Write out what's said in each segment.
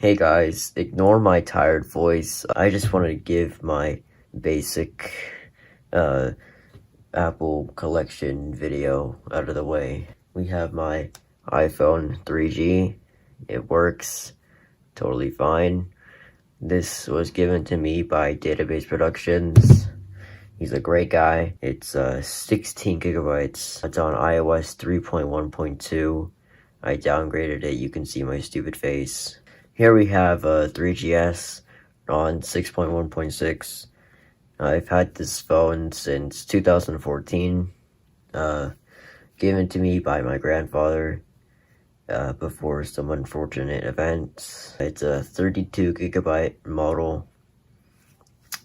Hey guys, ignore my tired voice. I just wanted to give my basic uh, Apple collection video out of the way. We have my iPhone 3G. It works totally fine. This was given to me by Database Productions. He's a great guy. It's 16 gigabytes. It's on iOS 3.1.2. I downgraded it. You can see my stupid face. Here we have a 3GS on 6.1.6. I've had this phone since 2014, given to me by my grandfather before some unfortunate events. It's a 32 gigabyte model,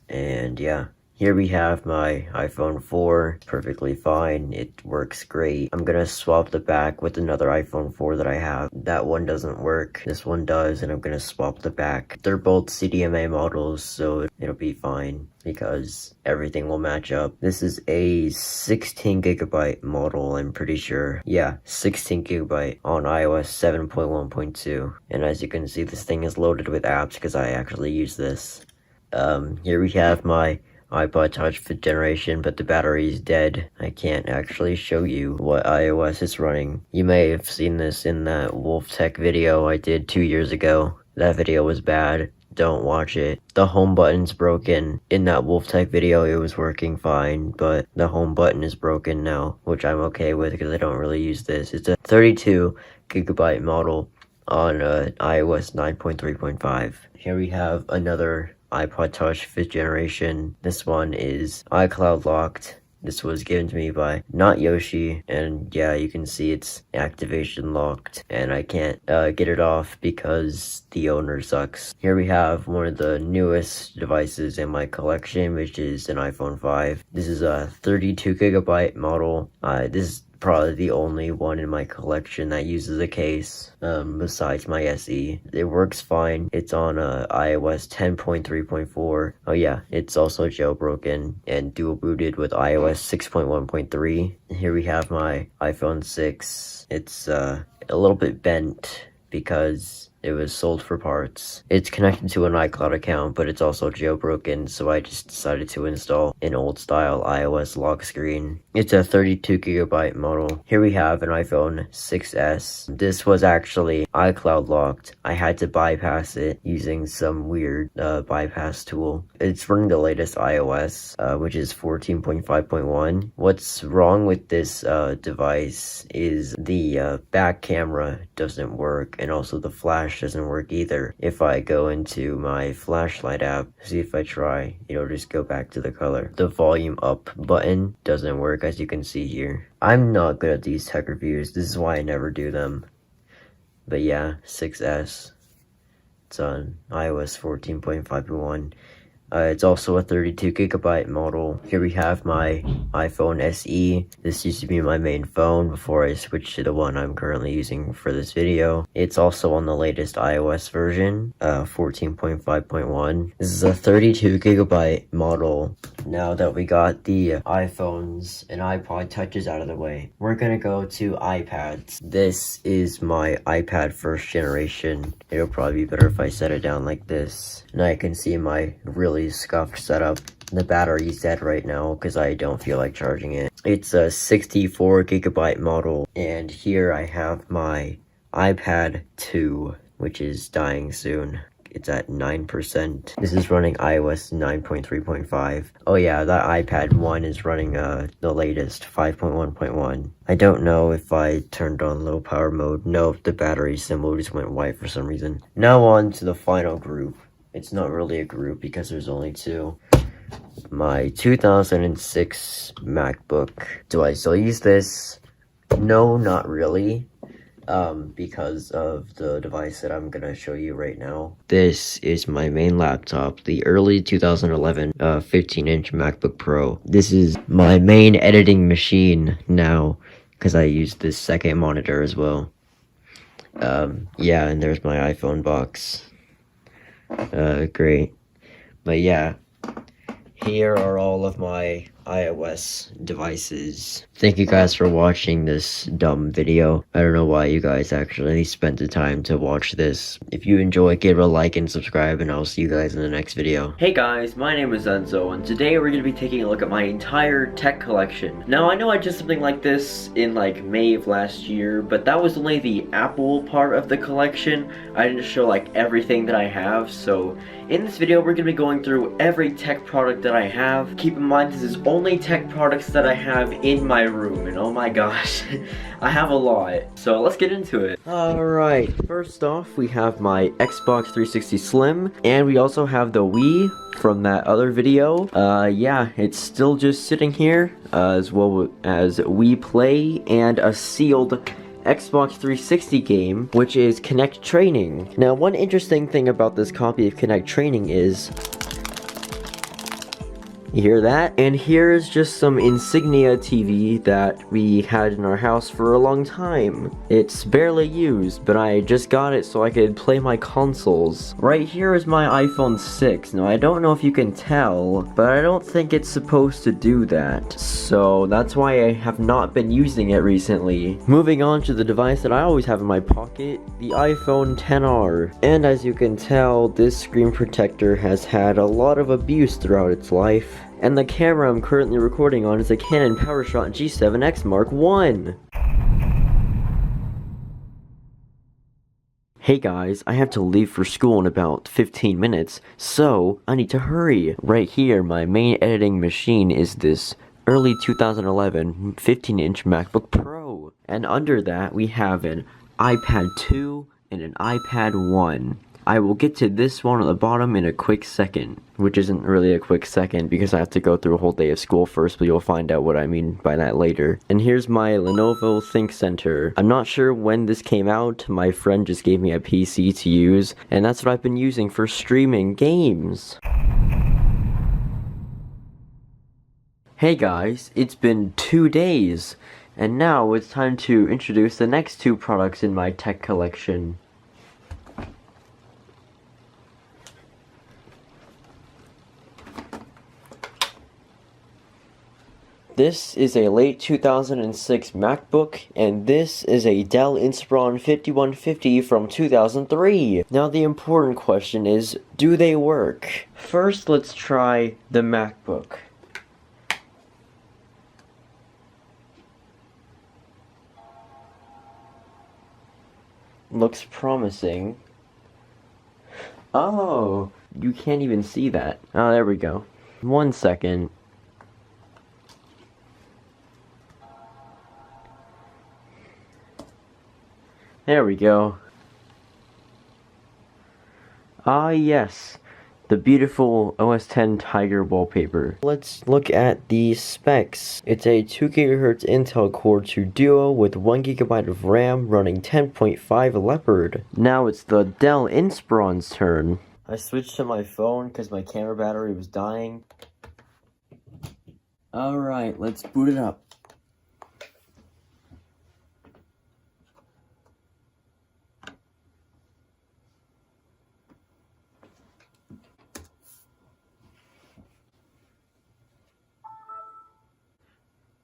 and yeah. Here we have my iPhone 4, perfectly fine, it works great. I'm gonna swap the back with another iPhone 4 that I have. That one doesn't work, this one does, and I'm gonna swap the back. They're both CDMA models, so it'll be fine, because everything will match up. This is a 16 gigabyte model, I'm pretty sure. Yeah, 16 gigabyte on iOS 7.1.2. And as you can see, this thing is loaded with apps, because I actually use this. Here we have my iPod Touch 5th generation, but the battery is dead. I can't actually show you what iOS is running. You may have seen this in that Wolf Tech video I did 2 years ago. That video was bad. Don't watch it. The home button's broken. In that Wolf Tech video, it was working fine, but the home button is broken now, which I'm okay with because I don't really use this. It's a 32 gigabyte model on iOS 9.3.5. Here we have another iPod Touch 5th generation. This one is iCloud locked. This was given to me by Not Yoshi, and yeah, you can see it's activation locked, and I can't get it off because the owner sucks. Here we have one of the newest devices in my collection, which is an iPhone 5. This is a 32 gigabyte model. This is probably the only one in my collection that uses a case, besides my SE. It works fine. It's on iOS 10.3.4. Oh yeah, it's also jailbroken and dual booted with iOS 6.1.3. Here we have my iPhone 6. It's a little bit bent because it was sold for parts. It's connected to an iCloud account, but it's also jailbroken, so I just decided to install an old style iOS lock screen. It's a 32 gigabyte model. Here we have an iPhone 6S. This was actually iCloud locked. I had to bypass it using some weird bypass tool. It's running the latest iOS, which is 14.5.1. What's wrong with this device is the back camera doesn't work, and also the flash doesn't work either. If I go into my flashlight app, see if I try, it'll just go back to the color. The volume up button doesn't work, as you can see here. I'm not good at these tech reviews, this is why I never do them. But yeah, 6S. It's on iOS 14.5.1. It's also a 32 gigabyte model. Here we have my iPhone SE. This used to be my main phone before I switched to the one I'm currently using for this video. It's also on the latest iOS version, 14.5.1. This is a 32 gigabyte model. Now that we got the iPhones and iPod Touches out of the way, we're gonna go to iPads. This is my iPad 1st generation. It'll probably be better if I set it down like this. And I can see my really scuffed setup. The battery's dead right now because I don't feel like charging it. It's a 64 gigabyte model, and here I have my iPad 2, which is dying soon. It's at 9%. This is running iOS 9.3.5. Oh yeah, that iPad 1 is running the latest 5.1.1. I don't know if I turned on low power mode. No, the battery symbol just went white for some reason. Now on to the final group. It's not really a group because there's only two. My 2006 MacBook. Do I still use this? No, not really. Because of the device that I'm gonna show you right now. This is my main laptop, the early 2011 15-inch MacBook Pro. This is my main editing machine now, because I use this second monitor as well. Yeah, and there's my iPhone box. Great. But yeah, here are all of my iOS devices. Thank you guys for watching this dumb video. I don't know why you guys actually spent the time to watch this. If you enjoy, give it a like and subscribe, and I'll see you guys in the next video. Hey guys, my name is Enzo, and today we're going to be taking a look at my entire tech collection. Now, I know I did something like this in like May of last year, but that was only the Apple part of the collection. I didn't show like everything that I have, so in this video we're going to be going through every tech product that I have. Keep in mind this is only tech products that I have in my room, and oh my gosh, I have a lot. So let's get into it. Alright, first off we have my Xbox 360 Slim, and we also have the Wii from that other video. Yeah, it's still just sitting here, as well as Wii Play and a sealed Xbox 360 game, which is Kinect Training. Now, one interesting thing about this copy of Kinect Training is, you hear that? And here's just some Insignia TV that we had in our house for a long time. It's barely used, but I just got it so I could play my consoles. Right here is my iPhone 6. Now, I don't know if you can tell, but I don't think it's supposed to do that. So that's why I have not been using it recently. Moving on to the device that I always have in my pocket, the iPhone XR. And as you can tell, this screen protector has had a lot of abuse throughout its life. And the camera I'm currently recording on is a Canon PowerShot G7X Mark I. Hey guys, I have to leave for school in about 15 minutes, so I need to hurry. Right here, my main editing machine is this early 2011 15-inch MacBook Pro. And under that, we have an iPad 2 and an iPad 1. I will get to this one at the bottom in a quick second, which isn't really a quick second because I have to go through a whole day of school first, but you'll find out what I mean by that later. And here's my Lenovo ThinkCentre. I'm not sure when this came out, my friend just gave me a PC to use, and that's what I've been using for streaming games. Hey guys, it's been 2 days, and now it's time to introduce the next two products in my tech collection. This is a late 2006 MacBook, and this is a Dell Inspiron 5150 from 2003. Now the important question is, do they work? First, let's try the MacBook. Looks promising. Oh, you can't even see that. Oh, there we go. 1 second. There we go. Ah yes, the beautiful OS X Tiger wallpaper. Let's look at the specs. It's a 2 GHz Intel Core 2 Duo with 1 GB of RAM running 10.5 Leopard. Now it's the Dell Inspiron's turn. I switched to my phone because my camera battery was dying. Alright, let's boot it up.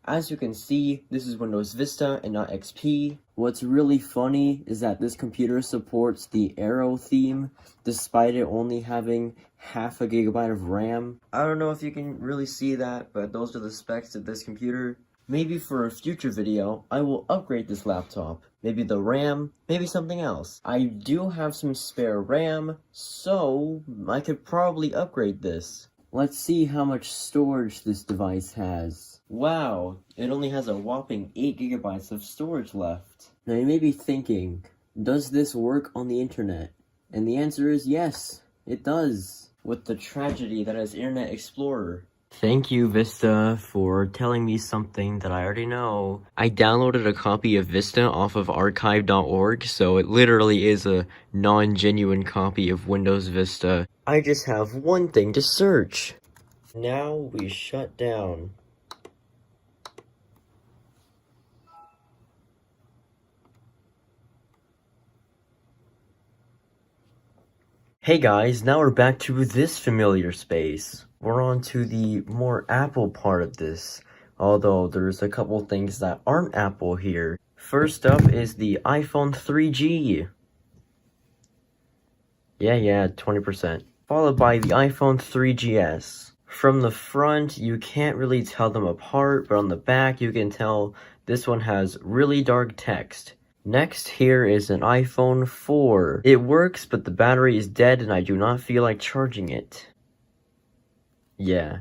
As you can see, this is Windows Vista and not XP. What's really funny is that this computer supports the Aero theme, despite it only having half a gigabyte of RAM. I don't know if you can really see that, but those are the specs of this computer. Maybe for a future video, I will upgrade this laptop. Maybe the RAM, maybe something else. I do have some spare RAM, so I could probably upgrade this. Let's see how much storage this device has. Wow, it only has a whopping 8 GB of storage left. Now you may be thinking, does this work on the internet? And the answer is yes, it does. With the tragedy that is Internet Explorer. Thank you, Vista, for telling me something that I already know. I downloaded a copy of Vista off of archive.org, so it literally is a non-genuine copy of Windows Vista. I just have one thing to search. Now we shut down. Hey guys, now we're back to this familiar space. we're on to the more Apple part of this, although there's a couple things that aren't Apple here. First up is the iPhone 3G. Yeah, 20%. Followed by the iPhone 3GS. From the front, you can't really tell them apart, but on the back, you can tell this one has really dark text. Next, here is an iPhone 4. It works, but the battery is dead and I do not feel like charging it. Yeah.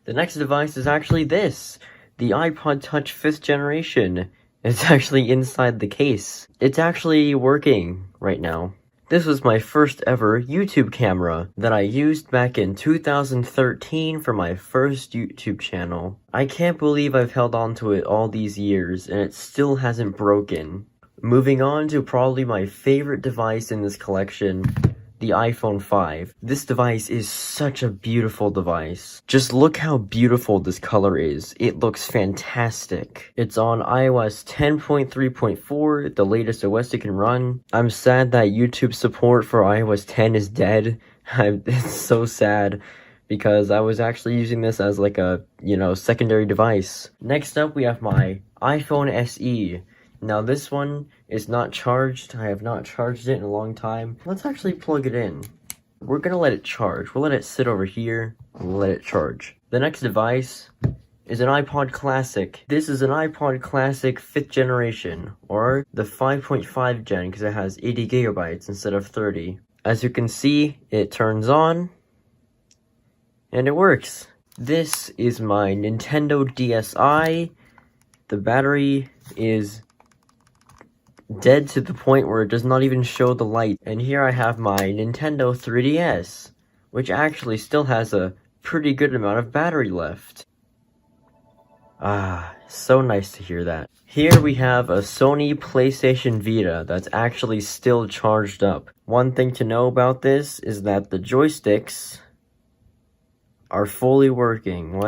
The next device is actually this. The iPod Touch 5th generation. It's actually inside the case. It's actually working right now. This was my first ever YouTube camera that I used back in 2013 for my first YouTube channel. I can't believe I've held on to it all these years and it still hasn't broken. Moving on to probably my favorite device in this collection, the iPhone 5. This device is such a beautiful device. Just look how beautiful this color is. It looks fantastic. It's on iOS 10.3.4, the latest OS it can run. I'm sad that YouTube support for iOS 10 is dead. It's so sad because I was actually using this as like a, secondary device. Next up, we have my iPhone SE. Now this one is not charged. I have not charged it in a long time. Let's actually plug it in. We're gonna let it charge. We'll let it sit over here and we'll let it charge. The next device is an iPod Classic. This is an iPod Classic 5th generation, or the 5.5 gen because it has 80 gigabytes instead of 30. As you can see, it turns on and it works. This is my Nintendo DSi. The battery is dead to the point where it does not even show the light. And here I have my Nintendo 3DS, which actually still has a pretty good amount of battery left. Ah, so nice to hear that. Here we have a Sony PlayStation Vita that's actually still charged up. One thing to know about this is that the joysticks are fully working.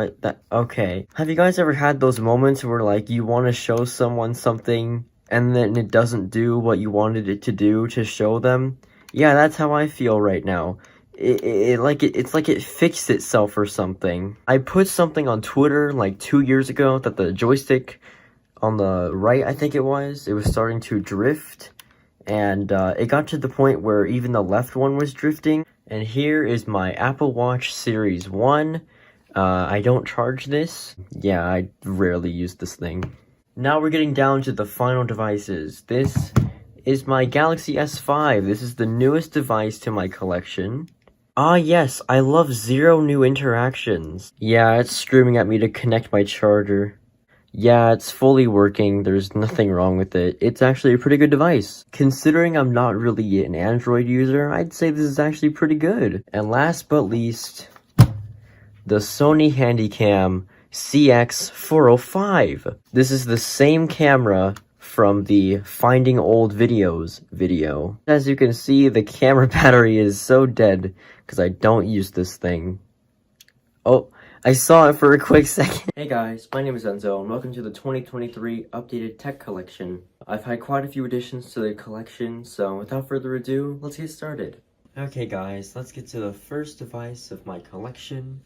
Okay. Have you guys ever had those moments where like you want to show someone something and then it doesn't do what you wanted it to do to show them? Yeah, that's how I feel right now. It's like it fixed itself or something. I put something on Twitter like 2 years ago that the joystick on the right, I think it was starting to drift. And it got to the point where even the left one was drifting. And here is my Apple Watch Series 1. I don't charge this. Yeah, I rarely use this thing. Now we're getting down to the final devices. This is my Galaxy S5. This is the newest device to my collection. Ah yes, I love 0 new interactions. Yeah, it's screaming at me to connect my charger. Yeah, it's fully working. There's nothing wrong with it. It's actually a pretty good device. Considering I'm not really an Android user, I'd say this is actually pretty good. And last but least, the Sony Handycam CX405. This is the same camera from the Finding Old Videos video. As you can see, the camera battery is so dead because I don't use this thing. Oh, I saw it for a quick second. Hey guys, my name is Enzo and welcome to the 2023 updated tech collection. I've had quite a few additions to the collection, so without further ado, let's get started. Okay guys, let's get to the first device of my collection.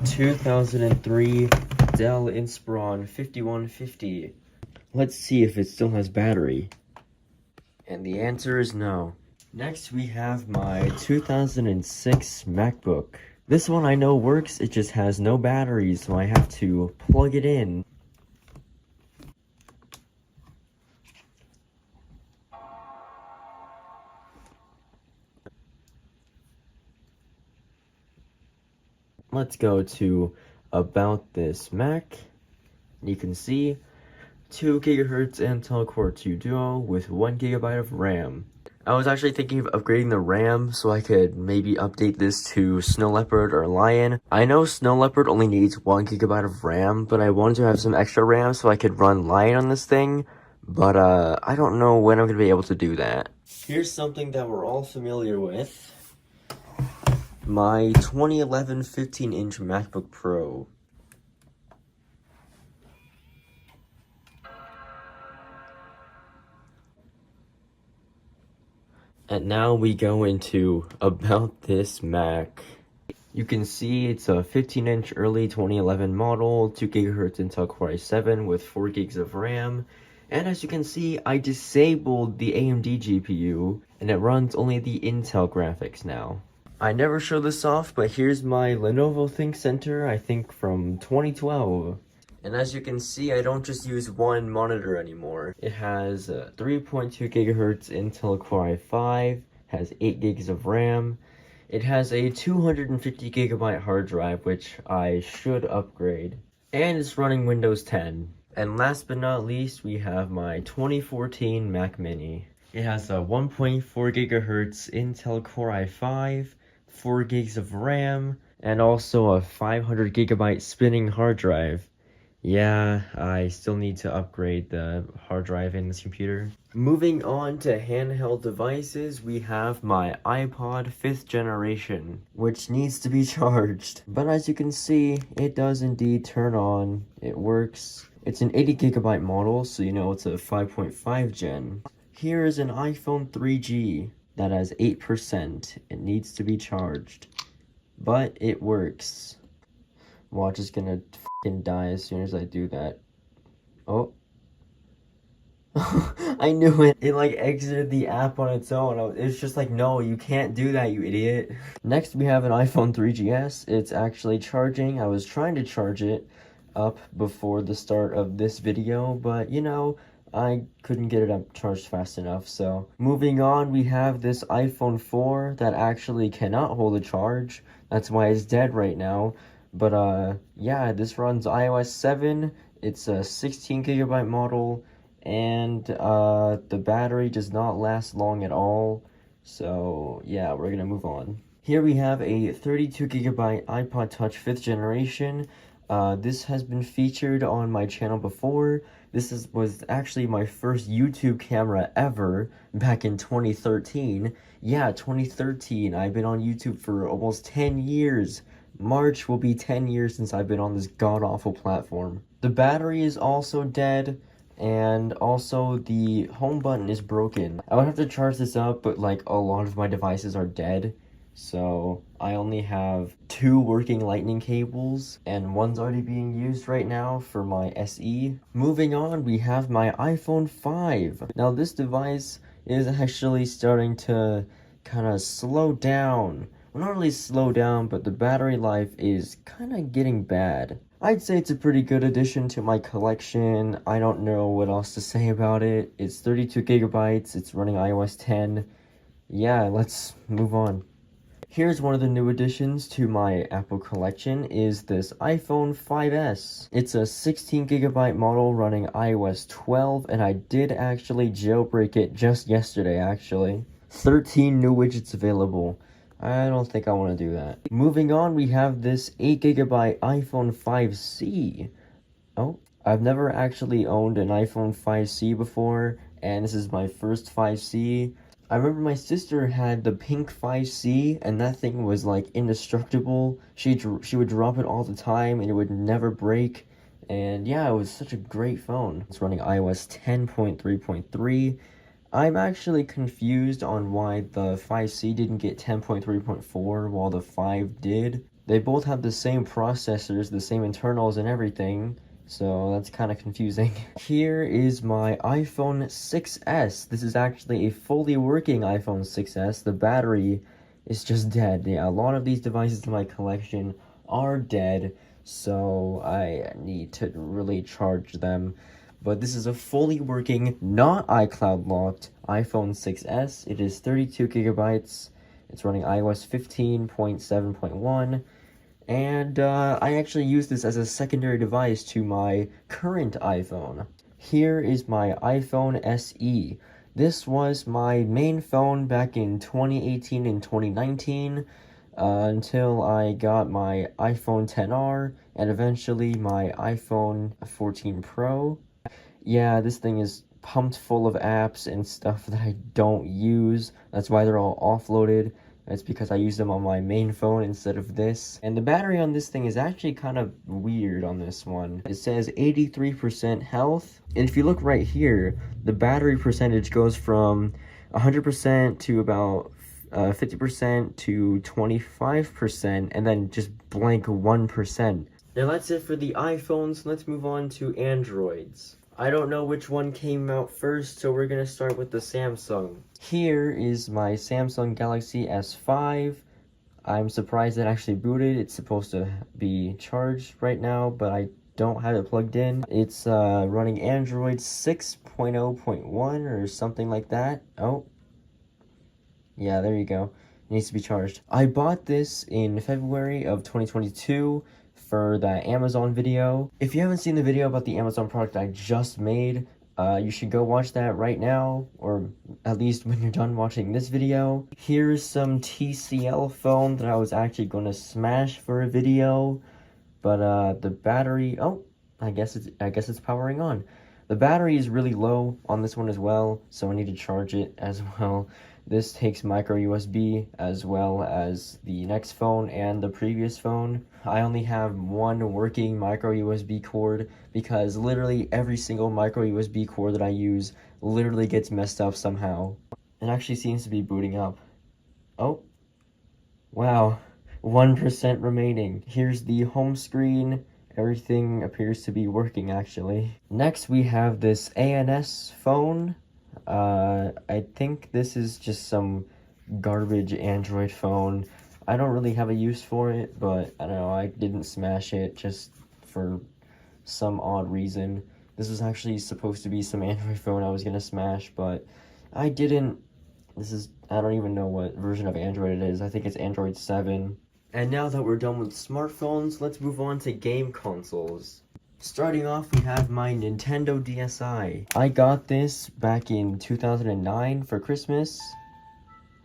2003 Dell Inspiron 5150. Let's see if it still has battery. And the answer is no. Next we have my 2006 MacBook. This one I know works, it just has no battery, so I have to plug it in. Let's go to About This Mac. You can see 2 GHz Intel Core 2 Duo with 1 GB of RAM. I was actually thinking of upgrading the RAM so I could maybe update this to Snow Leopard or Lion. I know Snow Leopard only needs 1 GB of RAM, but I wanted to have some extra RAM so I could run Lion on this thing. But I don't know when I'm going to be able to do that. Here's something that we're all familiar with. My 2011 15-inch MacBook Pro. And now we go into About This Mac. You can see it's a 15-inch early 2011 model, 2 GHz Intel Core i7 with 4 gigs of RAM. And as you can see, I disabled the AMD GPU, and it runs only the Intel graphics now. I never show this off, but here's my Lenovo ThinkCentre, I think from 2012. And as you can see, I don't just use one monitor anymore. It has 3.2 GHz Intel Core i5, has 8 gigs of RAM. It has a 250 gigabyte hard drive, which I should upgrade. And it's running Windows 10. And last but not least, we have my 2014 Mac Mini. It has a 1.4 gigahertz Intel Core i5, 4 gigs of RAM, and also a 500 gigabyte spinning hard drive. Yeah, I still need to upgrade the hard drive in this computer. Moving on to handheld devices, we have my iPod 5th generation, which needs to be charged. But as you can see, it does indeed turn on. It works. It's an 80 gigabyte model, so you know it's a 5.5 gen. Here is an iPhone 3G that has 8%. It needs to be charged, but it works. Watch is gonna f***ing die as soon as I do that. Oh. I knew it. It like exited the app on its own. It's just like, no, you can't do that, you idiot. Next, we have an iPhone 3GS. It's actually charging. I was trying to charge it up before the start of this video, but you know, I couldn't get it up charged fast enough. So moving on, we have this iPhone 4 that actually cannot hold a charge. That's why it's dead right now. But yeah, this runs iOS 7. It's a 16 gigabyte model, and the battery does not last long at all. So yeah, we're gonna move on. Here we have a 32 gigabyte iPod Touch 5th generation. This has been featured on my channel before. This was actually my first YouTube camera ever back in 2013. Yeah, 2013. I've been on YouTube for almost 10 years. March will be 10 years since I've been on this god-awful platform. The battery is also dead, and also the home button is broken. I would have to charge this up, but like a lot of my devices are dead. So I only have 2 working lightning cables, and one's already being used right now for my SE. Moving on, we have my iPhone 5. Now this device is actually starting to kind of slow down. Well, not really slow down, but the battery life is kind of getting bad. I'd say it's a pretty good addition to my collection. I don't know what else to say about it. It's 32 gigabytes, it's running iOS 10. Yeah, let's move on. Here's one of the new additions to my Apple collection is this iPhone 5S. It's a 16 gigabyte model running iOS 12, and I did actually jailbreak it just yesterday, actually. 13 new widgets available. I don't think I want to do that. Moving on, we have this 8 gigabyte iPhone 5C. Oh, I've never actually owned an iPhone 5C before, and this is my first 5C. I remember my sister had the pink 5C, and that thing was like indestructible. She would drop it all the time, and it would never break. And yeah, it was such a great phone. It's running iOS 10.3.3. I'm actually confused on why the 5C didn't get 10.3.4 while the 5 did. They both have the same processors, the same internals and everything, so that's kind of confusing. Here is my iPhone 6S. This is actually a fully working iPhone 6S. The battery is just dead. Yeah, a lot of these devices in my collection are dead, so I need to really charge them. But this is a fully working, not iCloud locked iPhone 6S. It is 32 gigabytes. It's running iOS 15.7.1. And I actually use this as a secondary device to my current iPhone. Here is my iPhone SE. This was my main phone back in 2018 and 2019 until I got my iPhone XR and eventually my iPhone 14 Pro. Yeah, this thing is pumped full of apps and stuff that I don't use. That's why they're all offloaded. It's because I use them on my main phone instead of this. And the battery on this thing is actually kind of weird on this one. It says 83% health. And if you look right here, the battery percentage goes from 100% to about 50% to 25%, and then just blank 1%. Now that's it for the iPhones. Let's move on to Androids. I don't know which one came out first, so we're gonna start with the Samsung. Here is my Samsung Galaxy S5. I'm surprised it actually booted. It's supposed to be charged right now, but I don't have it plugged in. It's running Android 6.0.1 or something like that. Oh, yeah, there you go. It needs to be charged. I bought this in February of 2022 for the Amazon video. If you haven't seen the video about the Amazon product I just made, you should go watch that right now, or at least when you're done watching this video. Here's some TCL phone that I was actually going to smash for a video, but the battery, oh, I guess it's powering on. The battery is really low on this one as well, so I need to charge it as well. This takes micro USB as well as the next phone and the previous phone. I only have one working micro USB cord because literally every single micro USB cord that I use literally gets messed up somehow. It actually seems to be booting up. Oh, wow, 1% remaining. Here's the home screen. Everything appears to be working actually. Next we have this ANS phone. I think this is just some garbage Android phone. I don't really have a use for it, but I don't know, I didn't smash it just for some odd reason. This was actually supposed to be some Android phone I was gonna smash, but I didn't. I don't even know what version of Android it is. I think it's Android 7. And now that we're done with smartphones, let's move on to game consoles. Starting off, we have my Nintendo DSi. I got this back in 2009 for Christmas.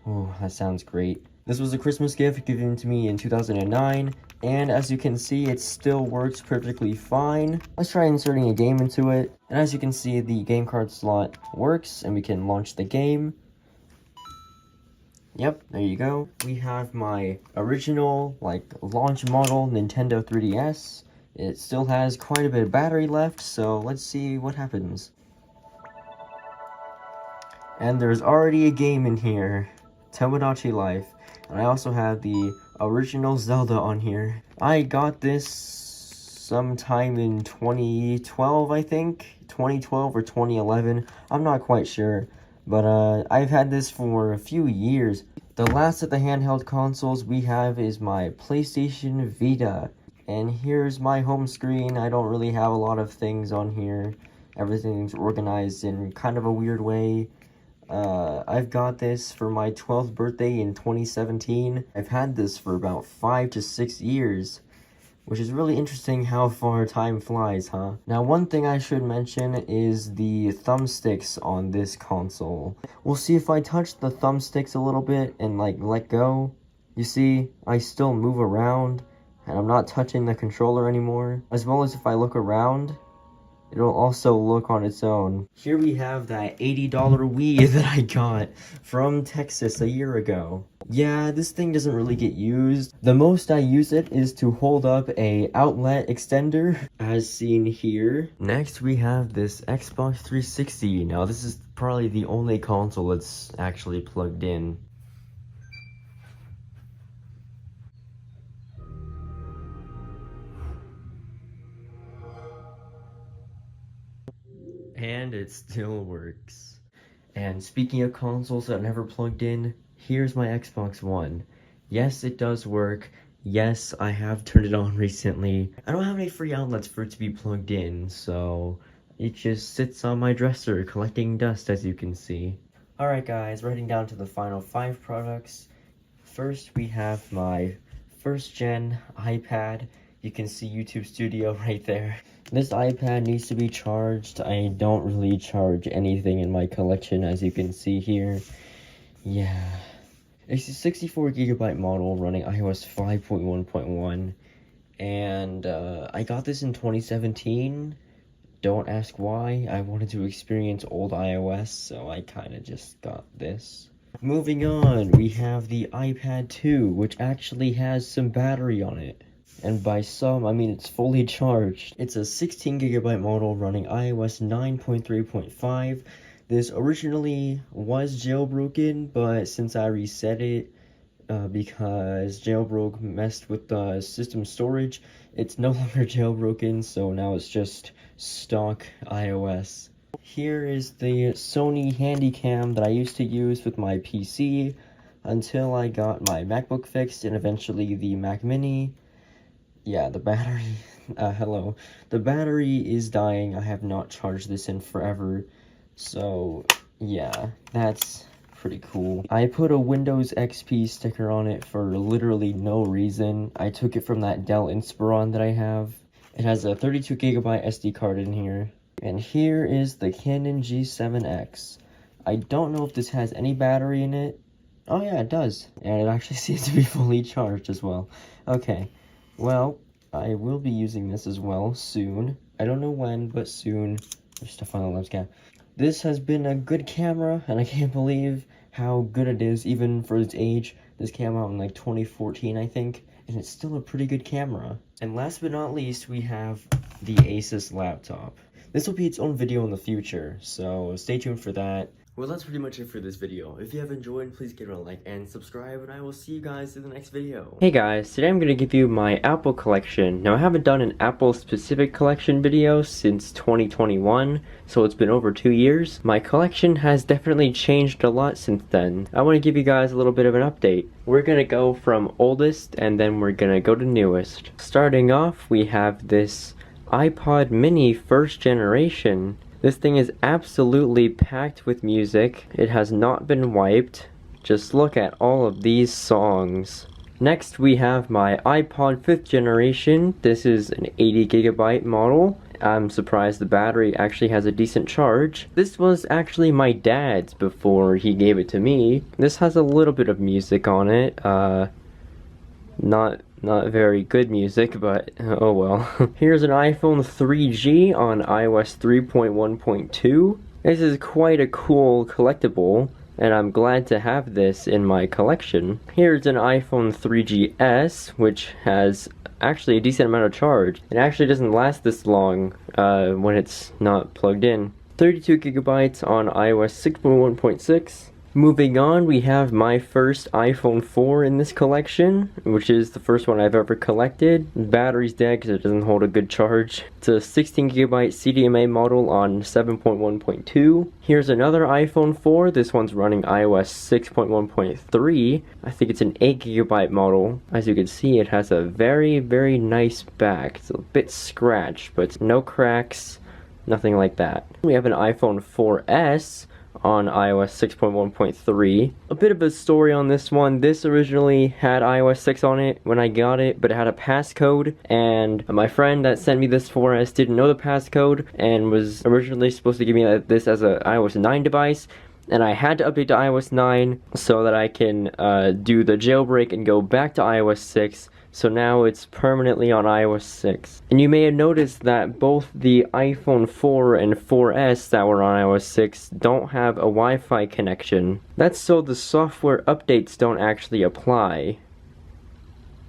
Oh, that sounds great. This was a Christmas gift given to me in 2009, and as you can see, it still works perfectly fine. Let's try inserting a game into it, and as you can see, the game card slot works, and we can launch the game. Yep, there you go. We have my original, launch model Nintendo 3DS. It still has quite a bit of battery left, so let's see what happens. And there's already a game in here, Tomodachi Life. And I also have the original Zelda on here. I got this sometime in 2012, I think. 2012 or 2011, I'm not quite sure. But I've had this for a few years. The last of the handheld consoles we have is my PlayStation Vita. And here's my home screen. I don't really have a lot of things on here. Everything's organized in kind of a weird way. I've got this for my 12th birthday in 2017. I've had this for about 5 to 6 years, which is really interesting how far time flies, huh? Now, one thing I should mention is the thumbsticks on this console. We'll see if I touch the thumbsticks a little bit and let go. You see, I still move around, and I'm not touching the controller anymore. As well as if I look around, it'll also look on its own. Here we have that $80 Wii that I got from Texas a year ago. Yeah, this thing doesn't really get used. The most I use it is to hold up a outlet extender, as seen here. Next, we have this Xbox 360. Now, this is probably the only console that's actually plugged in. And it still works. And speaking of consoles that I never plugged in, here's my Xbox One. Yes, it does work. Yes, I have turned it on recently. I don't have any free outlets for it to be plugged in, so it just sits on my dresser collecting dust, as you can see. Alright guys, we're heading down to the final 5 products. First, we have my first gen iPad. You can see YouTube Studio right there. This iPad needs to be charged. I don't really charge anything in my collection, as you can see here. Yeah. It's a 64GB model running iOS 5.1.1. And I got this in 2017. Don't ask why. I wanted to experience old iOS, so I kind of just got this. Moving on, we have the iPad 2, which actually has some battery on it. And by some, I mean it's fully charged. It's a 16GB model running iOS 9.3.5. This originally was jailbroken, but since I reset it, because jailbroke messed with the system storage, it's no longer jailbroken, so now it's just stock iOS. Here is the Sony Handycam that I used to use with my PC until I got my MacBook fixed and eventually the Mac Mini. Yeah, the battery, hello. The battery is dying. I have not charged this in forever, so yeah, that's pretty cool. I put a Windows XP sticker on it for literally no reason. I took it from that Dell Inspiron that I have. It has a 32GB SD card in here. And here is the Canon G7X. I don't know if this has any battery in it. Oh yeah, it does. And it actually seems to be fully charged as well. Okay, well, I will be using this as well soon. I don't know when, but soon. There's stuff on the lens cap. This has been a good camera, and I can't believe how good it is, even for its age. This came out in like 2014, I think, and it's still a pretty good camera. And last but not least, we have the Asus laptop. This will be its own video in the future, so stay tuned for that. Well, that's pretty much it for this video. If you have enjoyed, please give it a like and subscribe, and I will see you guys in the next video. Hey guys, today I'm going to give you my Apple collection. Now, I haven't done an Apple-specific collection video since 2021, so it's been over 2 years. My collection has definitely changed a lot since then. I want to give you guys a little bit of an update. We're going to go from oldest, and then we're going to go to newest. Starting off, we have this iPod mini first generation. This thing is absolutely packed with music. It has not been wiped. Just look at all of these songs. Next we have my iPod 5th generation. This is an 80GB model. I'm surprised the battery actually has a decent charge. This was actually my dad's before he gave it to me. This has a little bit of music on it. Not very good music, but oh well. Here's an iPhone 3G on iOS 3.1.2. This is quite a cool collectible, and I'm glad to have this in my collection. Here's an iPhone 3GS, which has actually a decent amount of charge. It actually doesn't last this long when it's not plugged in. 32GB on iOS 6.1.6. Moving on, we have my first iPhone 4 in this collection, which is the first one I've ever collected. The battery's dead because it doesn't hold a good charge. It's a 16GB CDMA model on 7.1.2. Here's another iPhone 4. This one's running iOS 6.1.3. I think it's an 8GB model. As you can see, it has a very, very nice back. It's a bit scratched, but no cracks, nothing like that. We have an iPhone 4S on iOS 6.1.3. A bit of a story on this one. This originally had iOS 6 on it when I got it, but it had a passcode, and my friend that sent me this 4S didn't know the passcode and was originally supposed to give me this as a iOS 9 device, and I had to update to iOS 9 so that I can do the jailbreak and go back to iOS 6. So now it's permanently on iOS 6. And you may have noticed that both the iPhone 4 and 4S that were on iOS 6 don't have a Wi-Fi connection. That's so the software updates don't actually apply.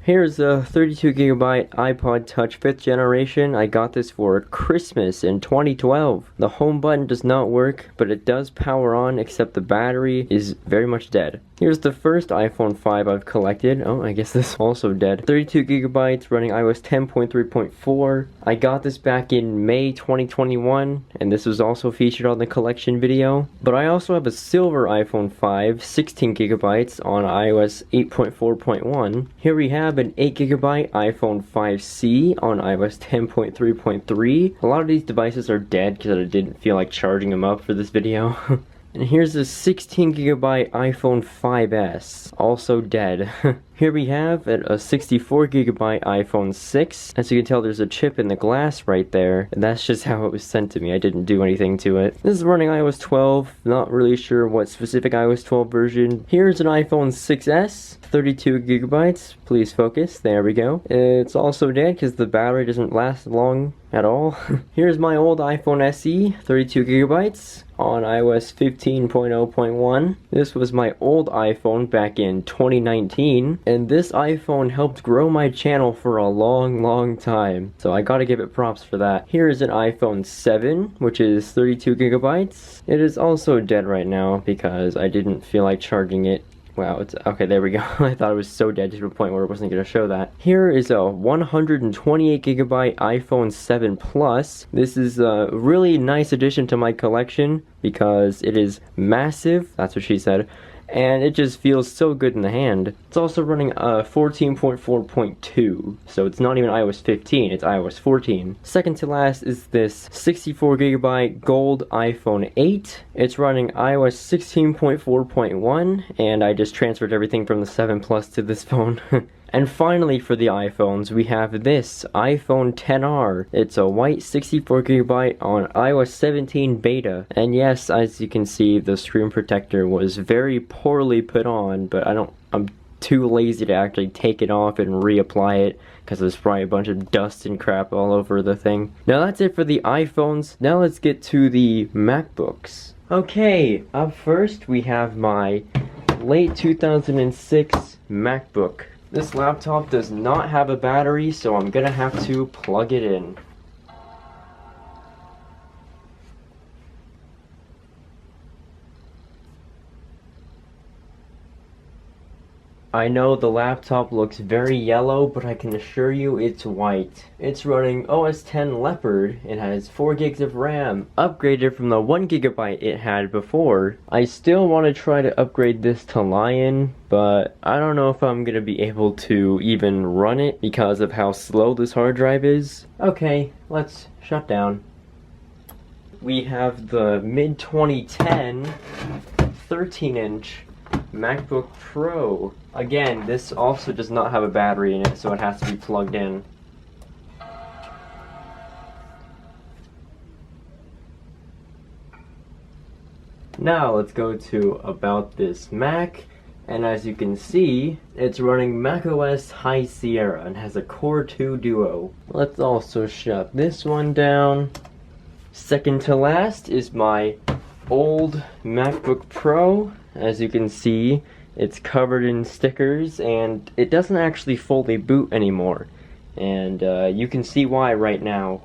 Here's a 32GB iPod Touch 5th generation. I got this for Christmas in 2012. The home button does not work, but it does power on, except the battery is very much dead. Here's the first iPhone 5 I've collected. Oh, I guess this is also dead. 32GB running iOS 10.3.4. I got this back in May 2021, and this was also featured on the collection video. But I also have a silver iPhone 5, 16GB on iOS 8.4.1. Here we have an 8GB iPhone 5C on iOS 10.3.3. A lot of these devices are dead because I didn't feel like charging them up for this video. And here's a 16GB iPhone 5S, also dead. Here we have a 64GB iPhone 6. As you can tell, there's a chip in the glass right there, and that's just how it was sent to me. I didn't do anything to it. This is running iOS 12, not really sure what specific iOS 12 version. Here's an iPhone 6S, 32GB. Please focus, there we go. It's also dead because the battery doesn't last long at all. Here's my old iPhone SE, 32GB on iOS 15.0.1. This was my old iPhone back in 2019. and this iPhone helped grow my channel for a long time, so I gotta give it props for that. Here is an iPhone 7, which is 32 gigabytes. It is also dead right now because I didn't feel like charging it. Wow, it's okay, there we go. I thought it was so dead to a point where it wasn't going to show that. Here is a 128 gigabyte iPhone 7 Plus. This is a really nice addition to my collection because it is massive, that's what she said, and it just feels so good in the hand. It's also running 14.4.2, so it's not even iOS 15, it's iOS 14. Second to last is this 64 gigabyte gold iPhone 8. It's running iOS 16.4.1, and I just transferred everything from the 7 Plus to this phone. And finally for the iPhones, we have this iPhone XR. It's a white 64 gigabyte on iOS 17 beta. And yes, as you can see, the screen protector was very poorly put on, but I'm too lazy to actually take it off and reapply it because there's probably a bunch of dust and crap all over the thing. Now that's it for the iPhones. Now let's get to the MacBooks. Okay, up first we have my late 2006 MacBook. This laptop does not have a battery, so I'm gonna have to plug it in. I know the laptop looks very yellow, but I can assure you it's white. It's running OS X Leopard. It has 4 gigs of RAM, upgraded from the 1 gigabyte it had before. I still want to try to upgrade this to Lion, but I don't know if I'm going to be able to even run it because of how slow this hard drive is. Okay, let's shut down. We have the mid-2010 13-inch MacBook Pro. Again, this also does not have a battery in it, so it has to be plugged in. Now let's go to About This Mac, and as you can see, it's running macOS High Sierra and has a Core 2 Duo. Let's also shut this one down. Second to last is my old MacBook Pro. As you can see, it's covered in stickers and it doesn't actually fully boot anymore. And you can see why right now.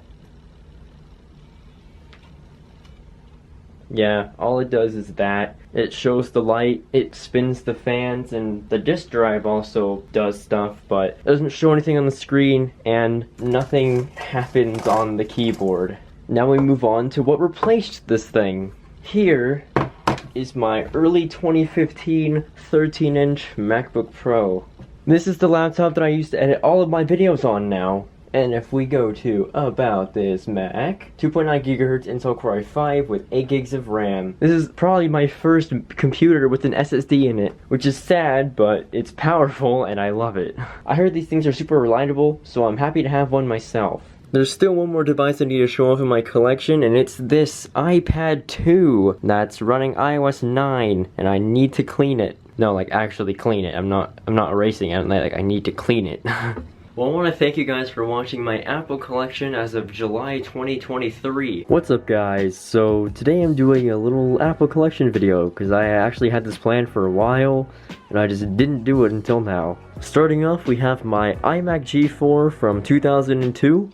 Yeah, all it does is that. It shows the light, it spins the fans, and the disk drive also does stuff, but it doesn't show anything on the screen, and nothing happens on the keyboard. Now we move on to what replaced this thing. Here is my early 2015 13-inch MacBook Pro. This is the laptop that I used to edit all of my videos on now. And if we go to About This Mac, 2.9 GHz Intel Core i5 with 8 gigs of RAM. This is probably my first computer with an SSD in it, which is sad, but it's powerful and I love it. I heard these things are super reliable, so I'm happy to have one myself. There's still one more device I need to show off in my collection, and it's this iPad 2 that's running iOS 9, and I need to clean it. No, like actually clean it. I'm not erasing it. Like I need to clean it. Well, I want to thank you guys for watching my Apple collection as of July 2023. What's up, guys? So today I'm doing a little Apple collection video because I actually had this planned for a while and I just didn't do it until now. Starting off, we have my iMac G4 from 2002.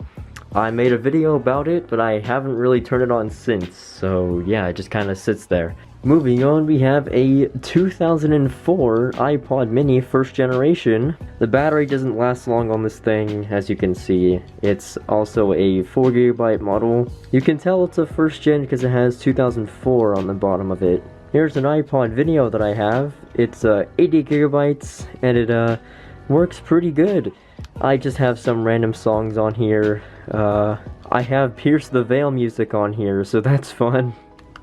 I made a video about it, but I haven't really turned it on since, so yeah, it just kind of sits there. Moving on, we have a 2004 iPod mini first generation. The battery doesn't last long on this thing, as you can see. It's also a 4 GB model. You can tell it's a first gen because it has 2004 on the bottom of it. Here's an iPod video that I have. It's 80 gigabytes and it works pretty good. I just have some random songs on here. I have Pierce the Veil music on here, so that's fun.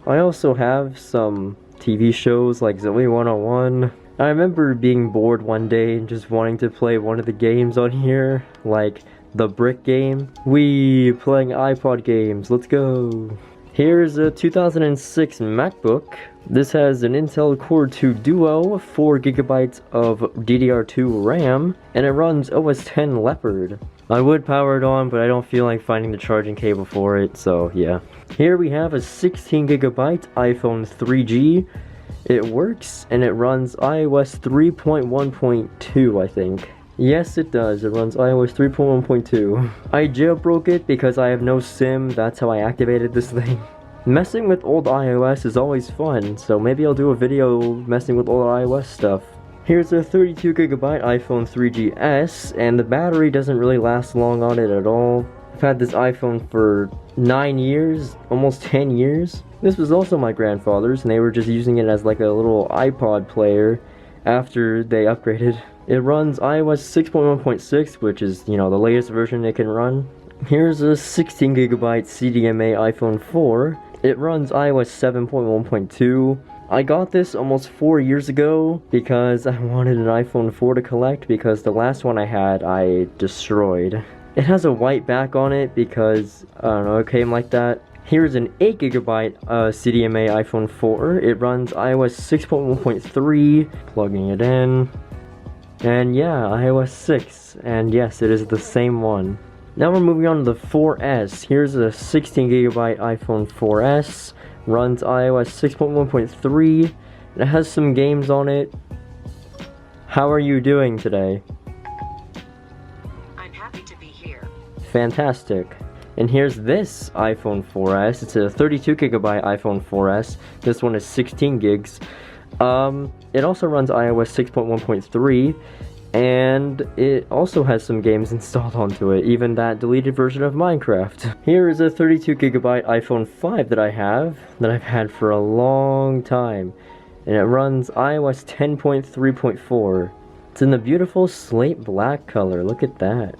I also have some TV shows like Zoe 101. I remember being bored one day and just wanting to play one of the games on here, like the Brick game. We playing iPod games, let's go! Here's a 2006 MacBook. This has an Intel Core 2 Duo, 4 GB of DDR2 RAM, and it runs OS X Leopard. I would power it on, but I don't feel like finding the charging cable for it, so yeah. Here we have a 16 GB iPhone 3G. It works, and it runs iOS 3.1.2, I think. Yes, it does. It runs iOS 3.1.2. I jailbroke it because I have no SIM. That's how I activated this thing. Messing with old iOS is always fun, so maybe I'll do a video messing with old iOS stuff. Here's a 32GB iPhone 3GS, and the battery doesn't really last long on it at all. I've had this iPhone for 9 years, almost 10 years. This was also my grandfather's, and they were just using it as like a little iPod player after they upgraded. It runs iOS 6.1.6, which is, you know, the latest version it can run. Here's a 16GB CDMA iPhone 4. It runs iOS 7.1.2. I got this almost 4 years ago because I wanted an iPhone 4 to collect because the last one I had I destroyed. It has a white back on it because, I don't know, it came like that. Here's an 8GB CDMA iPhone 4. It runs iOS 6.1.3, plugging it in. And yeah, iOS 6. And yes, it is the same one. Now we're moving on to the 4S. Here's a 16GB iPhone 4S. Runs iOS 6.1.3. It has some games on it. How are you doing today? I'm happy to be here. Fantastic. And here's this iPhone 4S. It's a 32GB iPhone 4S. This one is 16 gigs. It also runs iOS 6.1.3, and it also has some games installed onto it, even that deleted version of Minecraft. Here is a 32GB iPhone 5 that I've had for a long time, and it runs iOS 10.3.4. It's in the beautiful slate black color, look at that.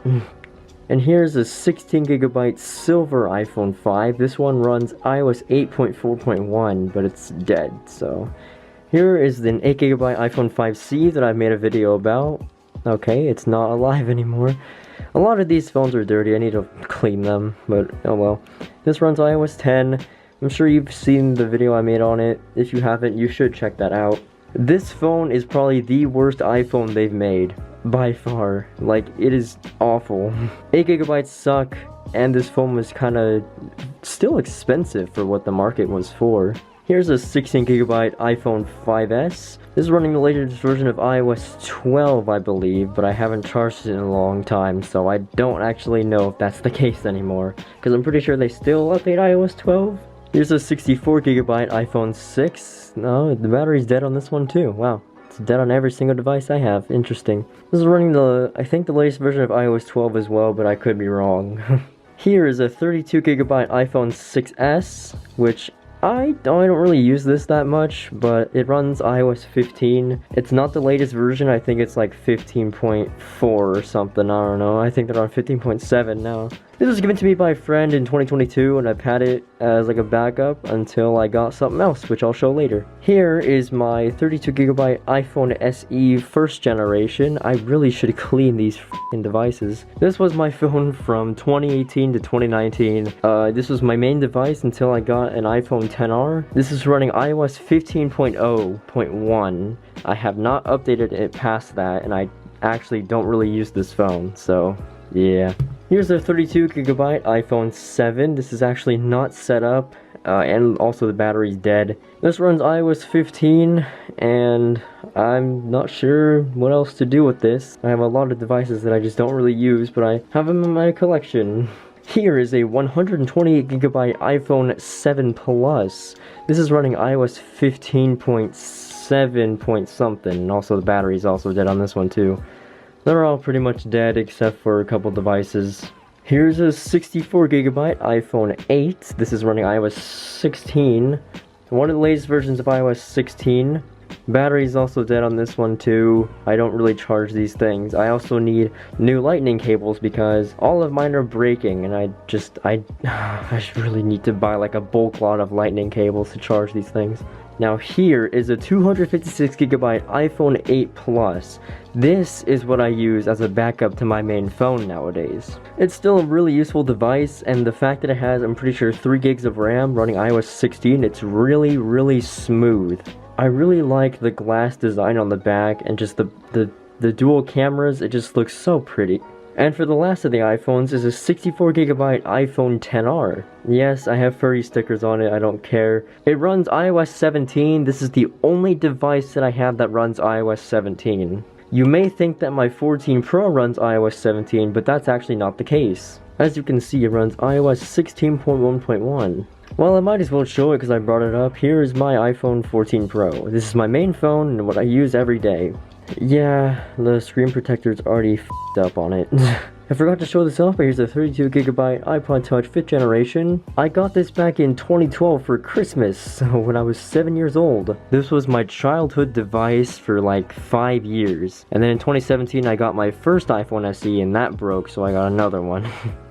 And here's a 16GB silver iPhone 5. This one runs iOS 8.4.1, but it's dead, so. Here is an 8GB iPhone 5C that I've made a video about. Okay, it's not alive anymore. A lot of these phones are dirty, I need to clean them, but oh well. This runs iOS 10. I'm sure you've seen the video I made on it. If you haven't, you should check that out. This phone is probably the worst iPhone they've made. By far. Like, it is awful. 8GB suck, and this phone was kinda still expensive for what the market was for. Here's a 16GB iPhone 5S. This is running the latest version of iOS 12, I believe, but I haven't charged it in a long time, so I don't actually know if that's the case anymore, because I'm pretty sure they still update iOS 12. Here's a 64GB iPhone 6. No, the battery's dead on this one too. Wow. It's dead on every single device I have. Interesting. This is running I think the latest version of iOS 12 as well, but I could be wrong. Here is a 32GB iPhone 6S, which I don't really use this that much, but it runs iOS 15. It's not the latest version, I think it's like 15.4 or something, I don't know. I think they're on 15.7 now. This was given to me by a friend in 2022, and I've had it as like a backup until I got something else, which I'll show later. Here is my 32GB iPhone SE first generation. I really should clean these f***ing devices. This was my phone from 2018 to 2019. This was my main device until I got an iPhone XR. This is running iOS 15.0.1. I have not updated it past that, and I actually don't really use this phone, so yeah. Here's a 32GB iPhone 7. This is actually not set up, and also the battery's dead. This runs iOS 15, and I'm not sure what else to do with this. I have a lot of devices that I just don't really use, but I have them in my collection. Here is a 128GB iPhone 7 Plus. This is running iOS 15.7 point something, and also the battery's also dead on this one too. They're all pretty much dead except for a couple devices. Here's a 64GB iPhone 8. This is running iOS 16. One of the latest versions of iOS 16. Battery's also dead on this one too. I don't really charge these things. I also need new lightning cables because all of mine are breaking, and I really need to buy like a bulk lot of lightning cables to charge these things. Now here is a 256GB iPhone 8 Plus. This is what I use as a backup to my main phone nowadays. It's still a really useful device, and the fact that it has, I'm pretty sure, 3 gigs of RAM running iOS 16, it's really smooth. I really like the glass design on the back and just the dual cameras. It just looks so pretty. And for the last of the iPhones is a 64GB iPhone XR. Yes, I have furry stickers on it, I don't care. It runs iOS 17. This is the only device that I have that runs iOS 17. You may think that my 14 Pro runs iOS 17, but that's actually not the case. As you can see, it runs iOS 16.1.1. Well, I might as well show it because I brought it up. Here is my iPhone 14 Pro. This is my main phone and what I use every day. Yeah, the screen protector's already f***ed up on it. I forgot to show this off, but here's a 32GB iPod Touch 5th generation. I got this back in 2012 for Christmas, so when I was 7 years old. This was my childhood device for like 5 years. And then in 2017 I got my first iPhone SE and that broke, so I got another one.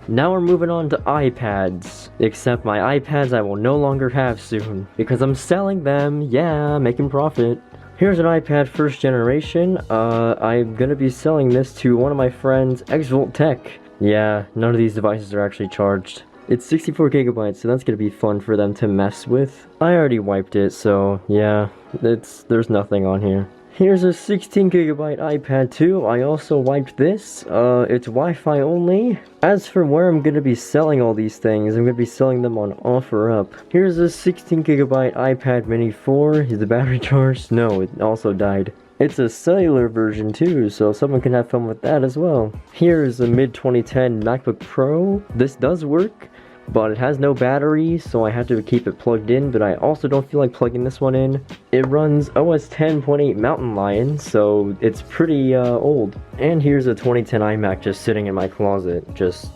Now we're moving on to iPads. Except my iPads I will no longer have soon, because I'm selling them, yeah, making profit. Here's an iPad 1st generation. I'm gonna be selling this to one of my friends, Xvolt Tech. Yeah, none of these devices are actually charged. It's 64GB, so that's gonna be fun for them to mess with. I already wiped it, so yeah, there's nothing on here. Here's a 16GB iPad 2. I also wiped this. It's Wi-Fi only. As for where I'm going to be selling all these things, I'm going to be selling them on OfferUp. Here's a 16GB iPad mini 4. Is the battery charged? No, it also died. It's a cellular version too, so someone can have fun with that as well. Here's a mid-2010 MacBook Pro. This does work, but it has no battery, so I had to keep it plugged in, but I also don't feel like plugging this one in. It runs OS 10.8 Mountain Lion, so it's pretty old. And here's a 2010 iMac just sitting in my closet.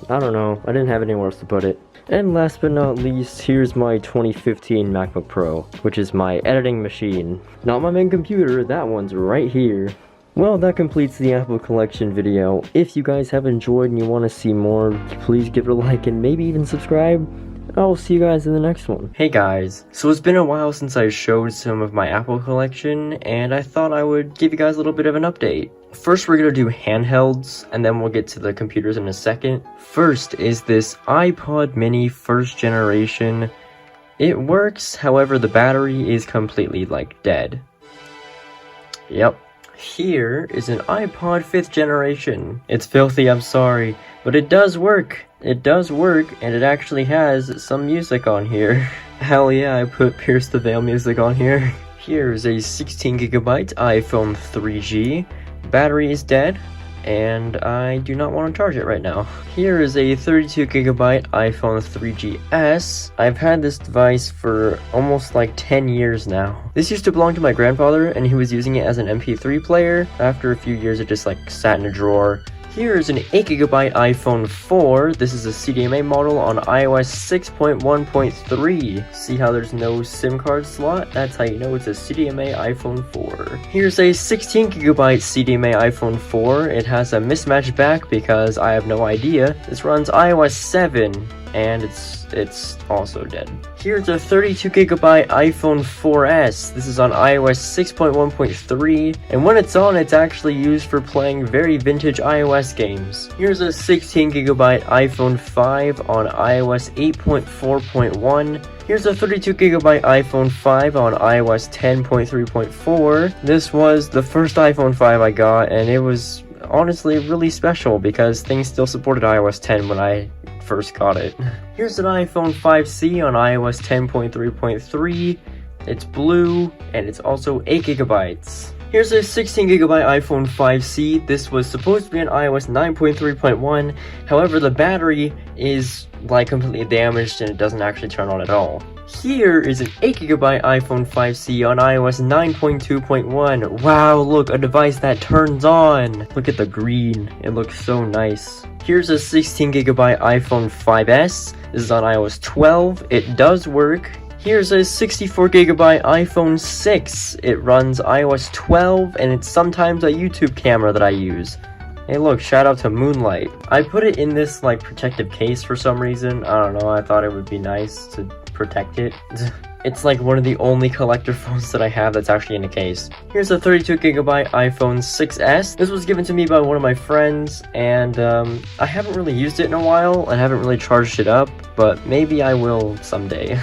I don't know, I didn't have anywhere else to put it. And last but not least, here's my 2015 MacBook Pro, which is my editing machine. Not my main computer, that one's right here. Well, that completes the Apple Collection video. If you guys have enjoyed and you want to see more, please give it a like and maybe even subscribe. I'll see you guys in the next one. Hey guys, so it's been a while since I showed some of my Apple Collection, and I thought I would give you guys a little bit of an update. First, we're going to do handhelds, and then we'll get to the computers in a second. First is this iPod mini 1st generation. It works, however the battery is completely, dead. Yep. Here is an iPod 5th generation. It's filthy, I'm sorry, but it does work. It does work, and it actually has some music on here. Hell yeah, I put Pierce the Veil music on here. Here's a 16GB iPhone 3G. Battery is dead, and I do not want to charge it right now. Here is a 32GB iPhone 3GS. I've had this device for almost 10 years now. This used to belong to my grandfather, and he was using it as an MP3 player. After a few years, it just sat in a drawer. Here's an 8GB iPhone 4. This is a CDMA model on iOS 6.1.3. See how there's no SIM card slot? That's how you know it's a CDMA iPhone 4. Here's a 16GB CDMA iPhone 4. It has a mismatched back because I have no idea. This runs iOS 7. And it's also dead. Here's a 32GB iPhone 4S. This is on iOS 6.1.3, and when it's on, it's actually used for playing very vintage iOS games. Here's a 16GB iPhone 5 on iOS 8.4.1. Here's a 32GB iPhone 5 on iOS 10.3.4. This was the first iPhone 5 I got, and it was honestly really special because things still supported iOS 10 when I first got it. Here's an iPhone 5C on iOS 10.3.3. It's blue, and it's also 8GB. Here's a 16GB iPhone 5C. This was supposed to be on iOS 9.3.1. However, the battery is completely damaged and it doesn't actually turn on at all. Here is an 8GB iPhone 5C on iOS 9.2.1. Wow, look, a device that turns on. Look at the green. It looks so nice. Here's a 16GB iPhone 5S. This is on iOS 12. It does work. Here's a 64GB iPhone 6. It runs iOS 12, and it's sometimes a YouTube camera that I use. Hey look, shout out to Moonlight. I put it in this protective case for some reason. I don't know, I thought it would be nice to protect it. It's one of the only collector phones that I have that's actually in a case. Here's a 32GB iPhone 6S. This was given to me by one of my friends, and I haven't really used it in a while. I haven't really charged it up, but maybe I will someday.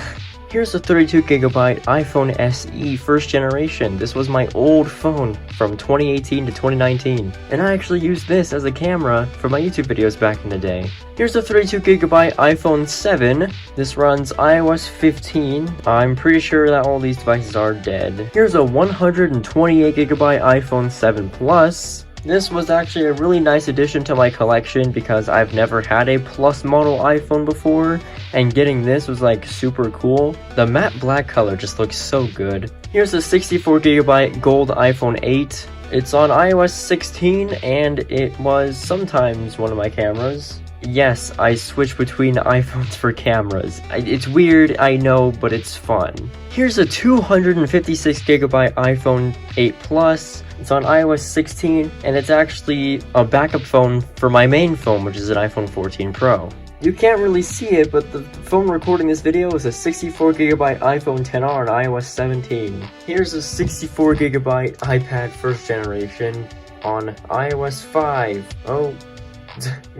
Here's a 32GB iPhone SE first generation. This was my old phone from 2018 to 2019. And I actually used this as a camera for my YouTube videos back in the day. Here's a 32GB iPhone 7. This runs iOS 15. I'm pretty sure that all these devices are dead. Here's a 128GB iPhone 7 Plus. This was actually a really nice addition to my collection because I've never had a Plus model iPhone before, and getting this was like super cool. The matte black color just looks so good. Here's a 64GB gold iPhone 8. It's on iOS 16 and it was sometimes one of my cameras. Yes, I switch between iPhones for cameras. It's weird, I know, but it's fun. Here's a 256GB iPhone 8 Plus. It's on iOS 16, and it's actually a backup phone for my main phone, which is an iPhone 14 Pro. You can't really see it, but the phone recording this video is a 64GB iPhone XR on iOS 17. Here's a 64GB iPad first generation on iOS 5. Oh,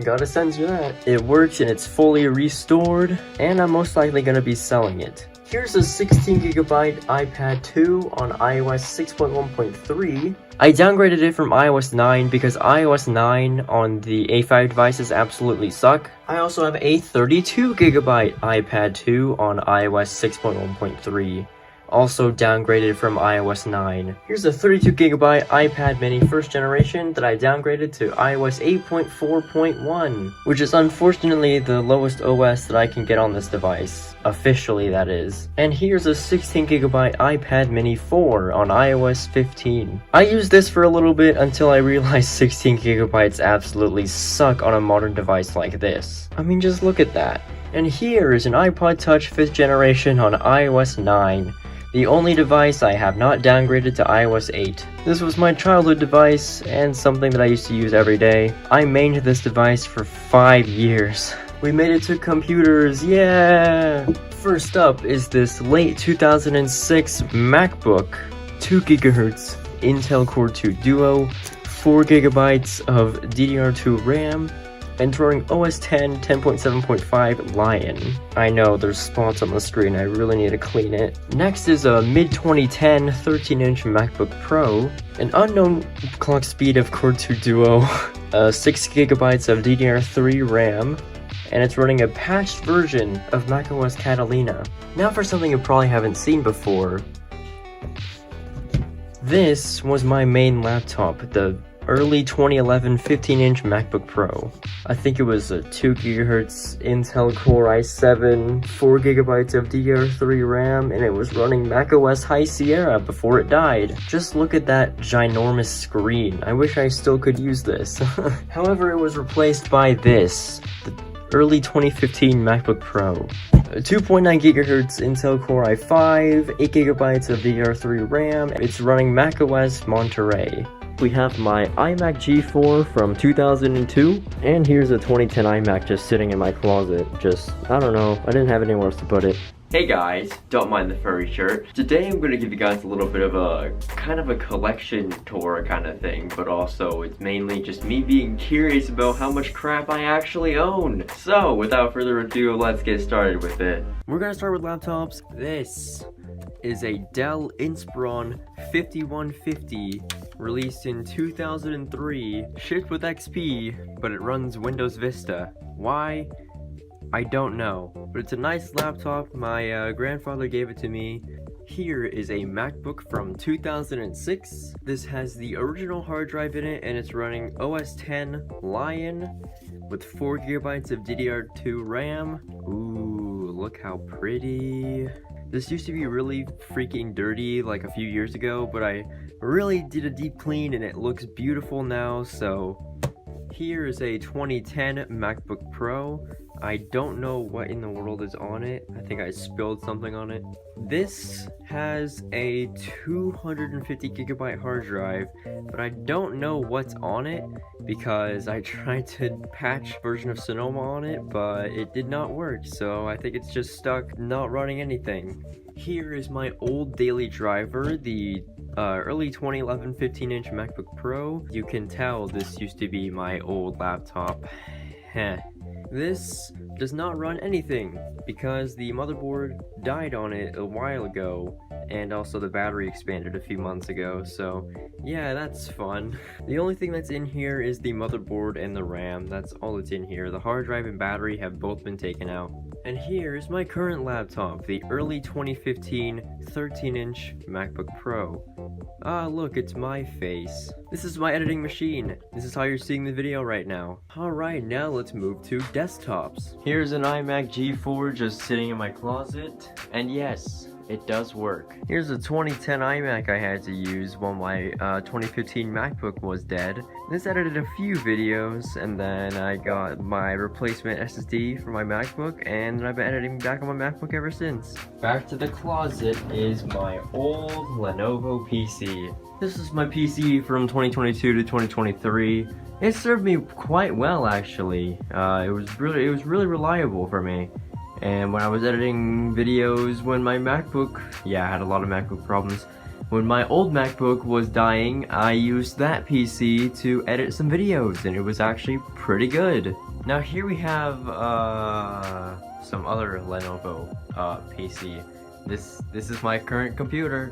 gotta censor that. It works and it's fully restored, and I'm most likely gonna be selling it. Here's a 16GB iPad 2 on iOS 6.1.3. I downgraded it from iOS 9 because iOS 9 on the A5 devices absolutely suck. I also have a 32GB iPad 2 on iOS 6.1.3. Also downgraded from iOS 9. Here's a 32GB iPad mini first generation that I downgraded to iOS 8.4.1, which is unfortunately the lowest OS that I can get on this device. Officially, that is. And here's a 16GB iPad mini 4 on iOS 15. I used this for a little bit until I realized 16GB absolutely suck on a modern device like this. I mean, just look at that. And here is an iPod Touch 5th generation on iOS 9. The only device I have not downgraded to iOS 8. This was my childhood device, and something that I used to use every day. I maintained this device for 5 years. We made it to computers, yeah! First up is this late 2006 MacBook. 2GHz Intel Core 2 Duo, 4GB of DDR2 RAM, and running OS X 10.7.5 Lion. I know, there's spots on the screen, I really need to clean it. Next is a mid-2010 13-inch MacBook Pro, an unknown clock speed of Core 2 Duo, 6GB of DDR3 RAM, and it's running a patched version of macOS Catalina. Now for something you probably haven't seen before. This was my main laptop, the early 2011 15-inch MacBook Pro. I think it was a 2GHz Intel Core i7, 4GB of DDR3 RAM, and it was running macOS High Sierra before it died. Just look at that ginormous screen. I wish I still could use this. However, it was replaced by this, the early 2015 MacBook Pro. 2.9GHz Intel Core i5, 8GB of DDR3 RAM. It's running macOS Monterey. We have my iMac G4 from 2002, and here's a 2010 iMac just sitting in my closet. I don't know, I didn't have anywhere else to put it. Hey guys, don't mind the furry shirt. Today I'm going to give you guys a little bit of a kind of a collection tour kind of thing, but also it's mainly just me being curious about how much crap I actually own. So without further ado, let's get started with it. We're going to start with laptops. This is a Dell Inspiron 5150, released in 2003, shipped with XP, but it runs Windows Vista. Why? I don't know, but it's a nice laptop. My grandfather gave it to me. Here is a MacBook from 2006. This has the original hard drive in it, and it's running OS X Lion with 4GB of DDR2 RAM. Ooh, look how pretty. This used to be really freaking dirty like a few years ago, but I really did a deep clean and it looks beautiful now. So here is a 2010 MacBook Pro. I don't know what in the world is on it. I think I spilled something on it. This has a 250GB hard drive, but I don't know what's on it because I tried to patch version of Sonoma on it, but it did not work. So I think it's just stuck not running anything. Here is my old daily driver, the early 2011 15-inch MacBook Pro. You can tell this used to be my old laptop. Heh. This does not run anything because the motherboard died on it a while ago, and also the battery expanded a few months ago, so yeah, that's fun. The only thing that's in here is the motherboard and the RAM. That's all that's in here. The hard drive and battery have both been taken out. And here is my current laptop, the early 2015 13-inch MacBook Pro. Ah, look, it's my face. This is my editing machine. This is how you're seeing the video right now. Alright, now let's move to desktops. Here's an iMac G4 just sitting in my closet, and yes, it does work. Here's a 2010 iMac I had to use while my 2015 MacBook was dead. This edited a few videos, and then I got my replacement SSD for my MacBook, and I've been editing back on my MacBook ever since. Back to the closet is my old Lenovo PC. This is my PC from 2022 to 2023. It served me quite well, actually. It was really reliable for me. And when I was editing videos when my MacBook, yeah, I had a lot of MacBook problems. When my old MacBook was dying, I used that PC to edit some videos, and it was actually pretty good. Now here we have some other Lenovo PC. This is my current computer.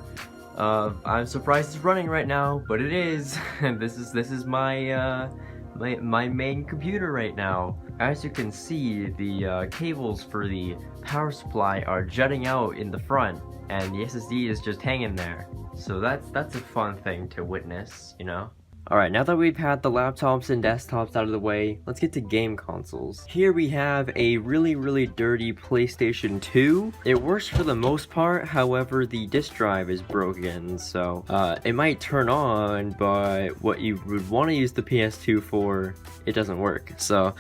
I'm surprised it's running right now, but it is. This is my my main computer right now. As you can see, the cables for the power supply are jutting out in the front, and the SSD is just hanging there. So that's a fun thing to witness, you know? Alright, now that we've had the laptops and desktops out of the way, let's get to game consoles. Here we have a really dirty PlayStation 2. It works for the most part, however the disk drive is broken, so it might turn on, but what you would want to use the PS2 for, it doesn't work. So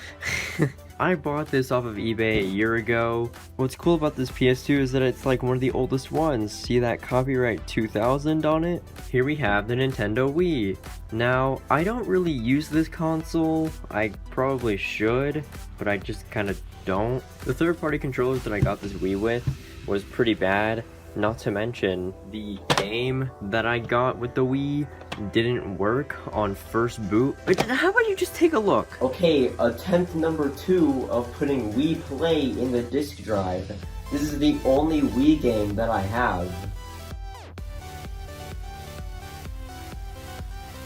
I bought this off of eBay a year ago. What's cool about this PS2 is that it's like one of the oldest ones. See that copyright 2000 on it? Here we have the Nintendo Wii. Now, I don't really use this console. I probably should, but I just kind of don't. The third-party controllers that I got this Wii with was pretty bad. Not to mention, the game that I got with the Wii didn't work on first boot. How about you just take a look? Okay, attempt number 2 of putting Wii Play in the disk drive. This is the only Wii game that I have.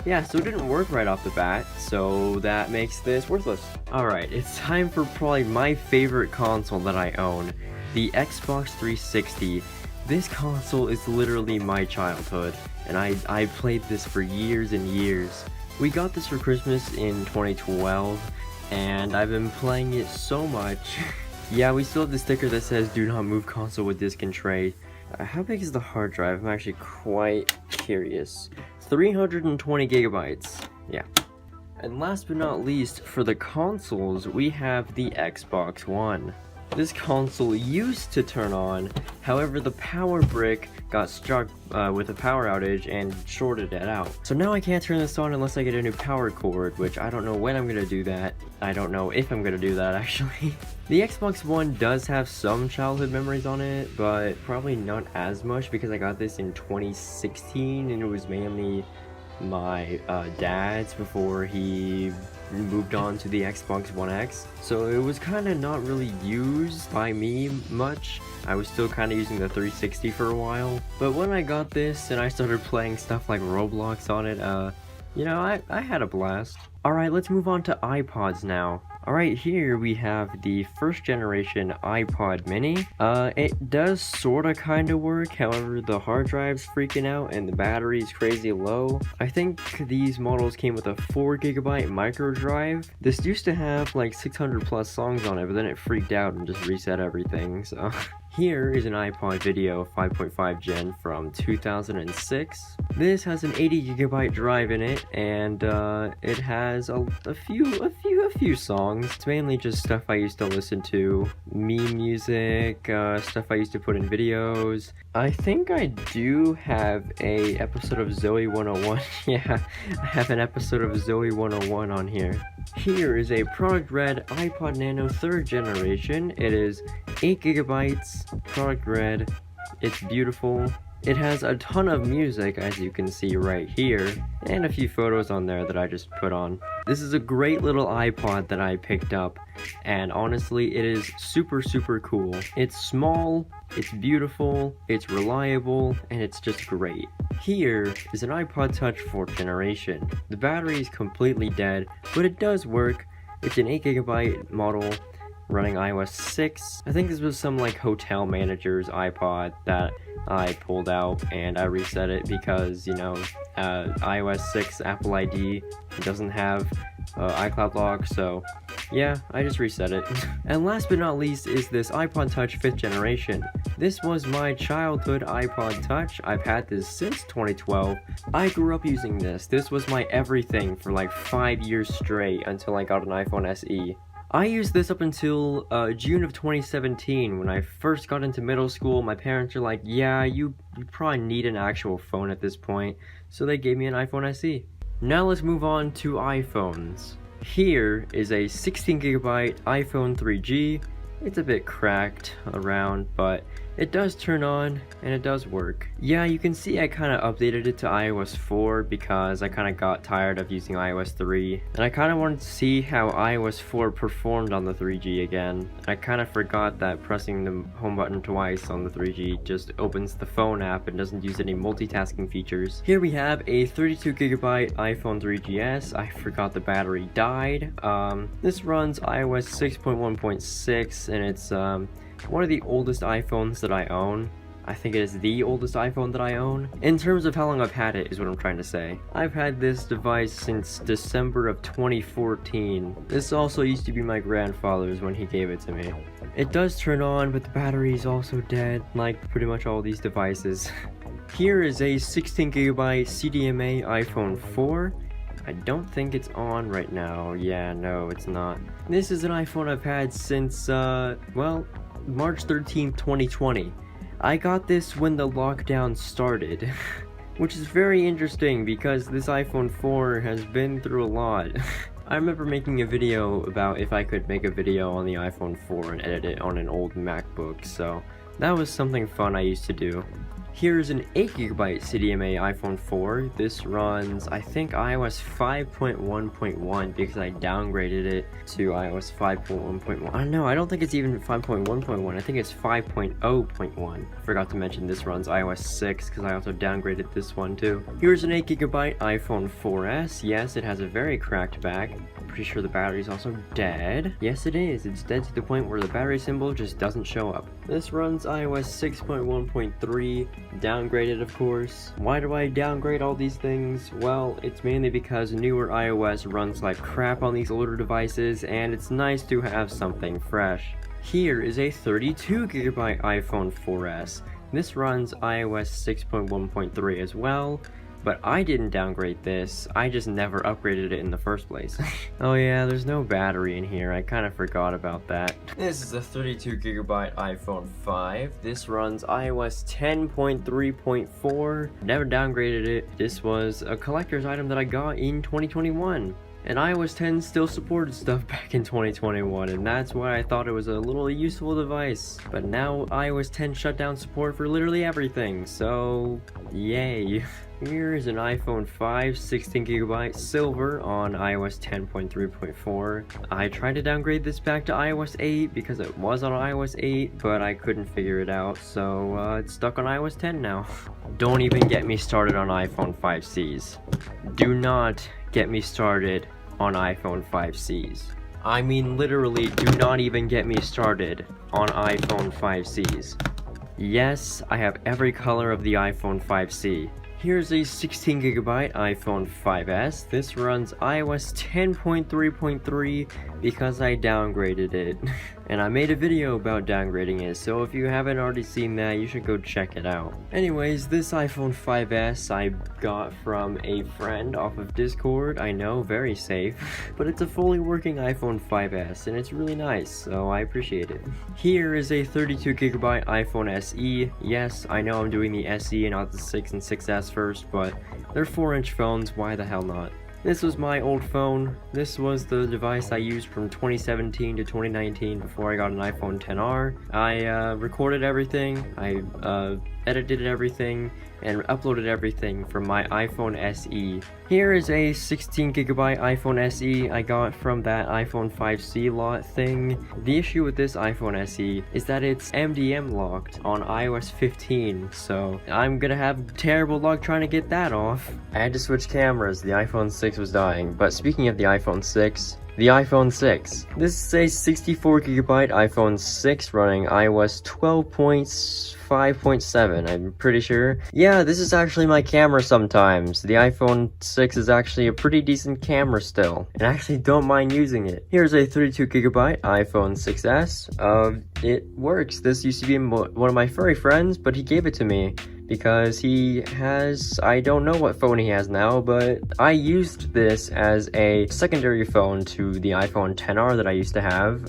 Yeah, so it didn't work right off the bat, so that makes this worthless. Alright, it's time for probably my favorite console that I own, the Xbox 360. This console is literally my childhood, and I played this for years and years. We got this for Christmas in 2012, and I've been playing it so much. Yeah, we still have the sticker that says do not move console with disk and tray. How big is the hard drive? I'm actually quite curious. 320 gigabytes. Yeah. And last but not least, for the consoles, we have the Xbox One. This console used to turn on, however the power brick got struck with a power outage and shorted it out. So now I can't turn this on unless I get a new power cord, which I don't know when I'm gonna do that. I don't know if I'm gonna do that actually. The Xbox One does have some childhood memories on it, but probably not as much because I got this in 2016 and it was mainly my dad's before he moved on to the Xbox One X, so it was kind of not really used by me much. I was still kind of using the 360 for a while, but when I got this and I started playing stuff like Roblox on it, you know, I had a blast. Alright, let's move on to iPods now. Alright, here we have the first generation iPod mini. It does sorta kinda work, however the hard drive's freaking out and the battery's crazy low. I think these models came with a 4GB micro drive. This used to have like 600 plus songs on it, but then it freaked out and just reset everything, so... Here is an iPod Video 5.5 Gen from 2006. This has an 80GB drive in it, and it has a few songs. It's mainly just stuff I used to listen to, meme music, stuff I used to put in videos. I think I do have a episode of Zoe 101. Yeah, I have an episode of Zoe 101 on here. Here is a product red iPod Nano 3rd generation. It is 8GB, product red. It's beautiful. It has a ton of music, as you can see right here, and a few photos on there that I just put on. This is a great little iPod that I picked up, and honestly, it is super cool. It's small, it's beautiful, it's reliable, and it's just great. Here is an iPod Touch 4th generation. The battery is completely dead, but it does work. It's an 8GB model running iOS 6. I think this was some like hotel manager's iPod that I pulled out and I reset it because, you know, iOS 6 Apple ID doesn't have iCloud lock, so yeah, I just reset it. And last but not least is this iPod Touch 5th generation. This was my childhood iPod Touch. I've had this since 2012. I grew up using this. This was my everything for like 5 years straight until I got an iPhone SE. I used this up until June of 2017. When I first got into middle school, my parents were like, yeah, you probably need an actual phone at this point, so they gave me an iPhone SE. Now let's move on to iPhones. Here is a 16GB iPhone 3G. It's a bit cracked around, but it does turn on and it does work. Yeah, you can see I kind of updated it to iOS 4 because I kind of got tired of using iOS 3, and I kind of wanted to see how iOS 4 performed on the 3G again. I kind of forgot that pressing the home button twice on the 3G just opens the phone app and doesn't use any multitasking features. Here we have a 32GB iPhone 3GS. I forgot the battery died. This runs iOS 6.1.6 and it's one of the oldest iPhones that I own. I think it is the oldest iPhone that I own. In terms of how long I've had it is what I'm trying to say. I've had this device since December of 2014. This also used to be my grandfather's when he gave it to me. It does turn on, but the battery is also dead, like pretty much all these devices. Here is a 16GB CDMA iPhone 4. I don't think it's on right now. Yeah, no, it's not. This is an iPhone I've had since, well, March 13th, 2020. I got this when the lockdown started, which is very interesting because this iPhone 4 has been through a lot. I remember making a video about if I could make a video on the iPhone 4 and edit it on an old MacBook, so that was something fun I used to do. Here's an 8GB CDMA iPhone 4. This runs, I think, iOS 5.1.1 because I downgraded it to iOS 5.1.1. I don't know, I don't think it's even 5.1.1. I think it's 5.0.1. I forgot to mention this runs iOS 6 because I also downgraded this one too. Here's an 8GB iPhone 4S. Yes, it has a very cracked back. Pretty sure the battery is also dead. Yes, it is. It's dead to the point where the battery symbol just doesn't show up. This runs iOS 6.1.3, downgraded of course. Why do I downgrade all these things? Well, it's mainly because newer iOS runs like crap on these older devices, and it's nice to have something fresh. Here is a 32GB iPhone 4S. This runs iOS 6.1.3 as well. But I didn't downgrade this, I just never upgraded it in the first place. Oh yeah, there's no battery in here, I kind of forgot about that. This is a 32GB iPhone 5. This runs iOS 10.3.4. Never downgraded it. This was a collector's item that I got in 2021. And iOS 10 still supported stuff back in 2021, and that's why I thought it was a little useful device. But now iOS 10 shut down support for literally everything, so yay. Here is an iPhone 5 16GB silver on iOS 10.3.4. I tried to downgrade this back to iOS 8 because it was on iOS 8, but I couldn't figure it out, so it's stuck on iOS 10 now. Don't even get me started on iPhone 5Cs. Do not get me started on iPhone 5Cs. I mean literally, do not even get me started on iPhone 5Cs. Yes, I have every color of the iPhone 5C. Here's a 16GB iPhone 5S. This runs iOS 10.3.3 because I downgraded it. And I made a video about downgrading it, so if you haven't already seen that, you should go check it out. Anyways, this iPhone 5S I got from a friend off of Discord. I know, very safe. But it's a fully working iPhone 5S, and it's really nice, so I appreciate it. Here is a 32GB iPhone SE. Yes, I know I'm doing the SE and not the 6 and 6S first, but they're 4-inch phones, why the hell not? This was my old phone. This was the device I used from 2017 to 2019 before I got an iPhone XR. I recorded everything. I edited everything, and uploaded everything from my iPhone SE. Here is a 16GB iPhone SE I got from that iPhone 5C lot thing. The issue with this iPhone SE is that it's MDM locked on iOS 15, so I'm gonna have terrible luck trying to get that off. I had to switch cameras, the iPhone 6 was dying, but speaking of the iPhone 6, the iPhone 6. This is a 64GB iPhone 6 running iOS 12.5.7, I'm pretty sure. Yeah, this is actually my camera sometimes. The iPhone 6 is actually a pretty decent camera still, and I actually don't mind using it. Here's a 32GB iPhone 6s. It works. This used to be one of my furry friends, but he gave it to me because he has, I don't know what phone he has now, but I used this as a secondary phone to the iPhone XR that I used to have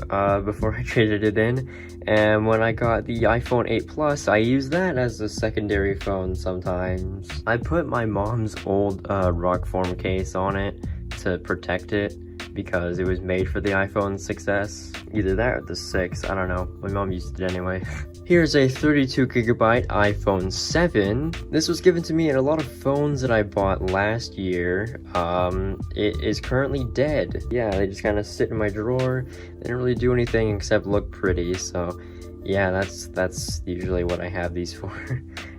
before I traded it in. And when I got the iPhone 8 Plus, I used that as a secondary phone sometimes. I put my mom's old rock form case on it to protect it because it was made for the iPhone 6s. Either that or the 6, I don't know. My mom used it anyway. Here's a 32GB iPhone 7. This was given to me in a lot of phones that I bought last year. It is currently dead. Yeah, they just kind of sit in my drawer. They didn't really do anything except look pretty, so yeah, that's usually what I have these for.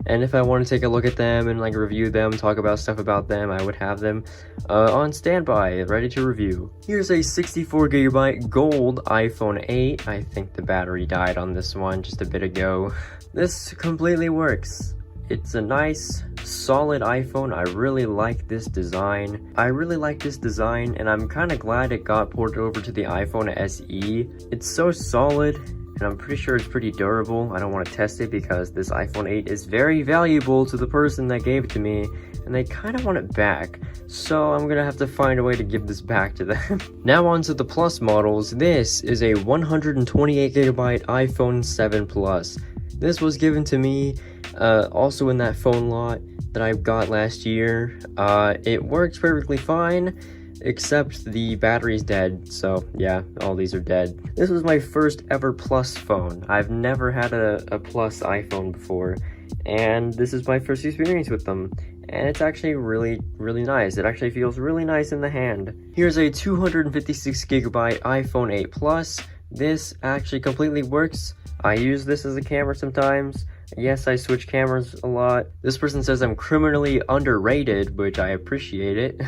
And if I want to take a look at them and like review them, talk about stuff about them, I would have them on standby, ready to review. Here's a 64GB gold iPhone 8. I think the battery died on this one just a bit ago. This completely works. It's a nice, solid iPhone. I really like this design. And I'm kind of glad it got ported over to the iPhone SE. It's so solid, and I'm pretty sure it's pretty durable. I don't want to test it because this iPhone 8 is very valuable to the person that gave it to me, and they kind of want it back, so I'm gonna have to find a way to give this back to them. Now on to the Plus models. This is a 128GB iPhone 7 Plus. This was given to me also in that phone lot that I got last year. It works perfectly fine, except the battery's dead, so yeah, all these are dead. This was my first ever Plus phone. I've never had a Plus iPhone before, and this is my first experience with them. And it's actually really nice. It actually feels really nice in the hand. Here's a 256GB iPhone 8 Plus. This actually completely works. I use this as a camera sometimes. Yes, I switch cameras a lot. This person says I'm criminally underrated, which I appreciate it.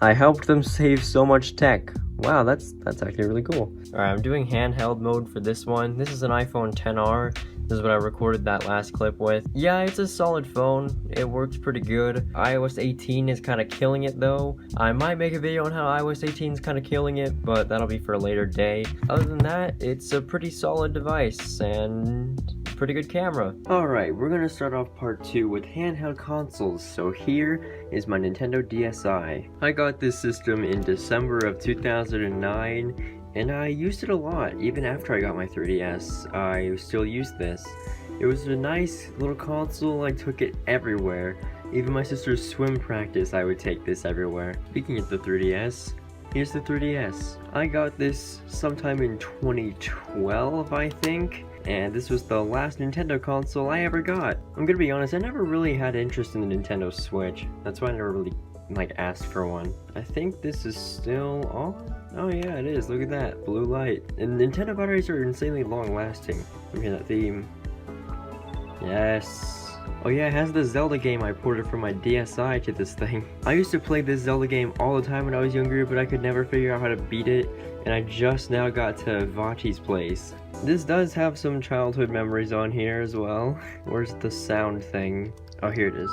I helped them save so much tech. Wow, that's actually really cool. Alright, I'm doing handheld mode for this one. This is an iPhone XR. This is what I recorded that last clip with. Yeah, it's a solid phone. It works pretty good. iOS 18 is kind of killing it though. I might make a video on how iOS 18 is kind of killing it, but that'll be for a later day. Other than that, it's a pretty solid device and pretty good camera. Alright, we're gonna start off part 2 with handheld consoles. So here is my Nintendo DSi. I got this system in December of 2009. And I used it a lot. Even after I got my 3DS, I still used this. It was a nice little console. I took it everywhere. Even my sister's swim practice, I would take this everywhere. Speaking of the 3DS, here's the 3DS. I got this sometime in 2012, I think. And this was the last Nintendo console I ever got. I'm gonna be honest, I never really had interest in the Nintendo Switch. That's why I never really asked for one. I think this is still on. Oh yeah, it is. Look at that blue light. And Nintendo batteries are insanely long lasting. Let me hear that theme. Yes. Oh yeah, it has the Zelda game I ported from my DSi to this thing. I used to play this Zelda game all the time when I was younger, but I could never figure out how to beat it, and I just now got to Vachi's place. This does have some childhood memories on here as well. Where's the sound thing? Oh, here it is.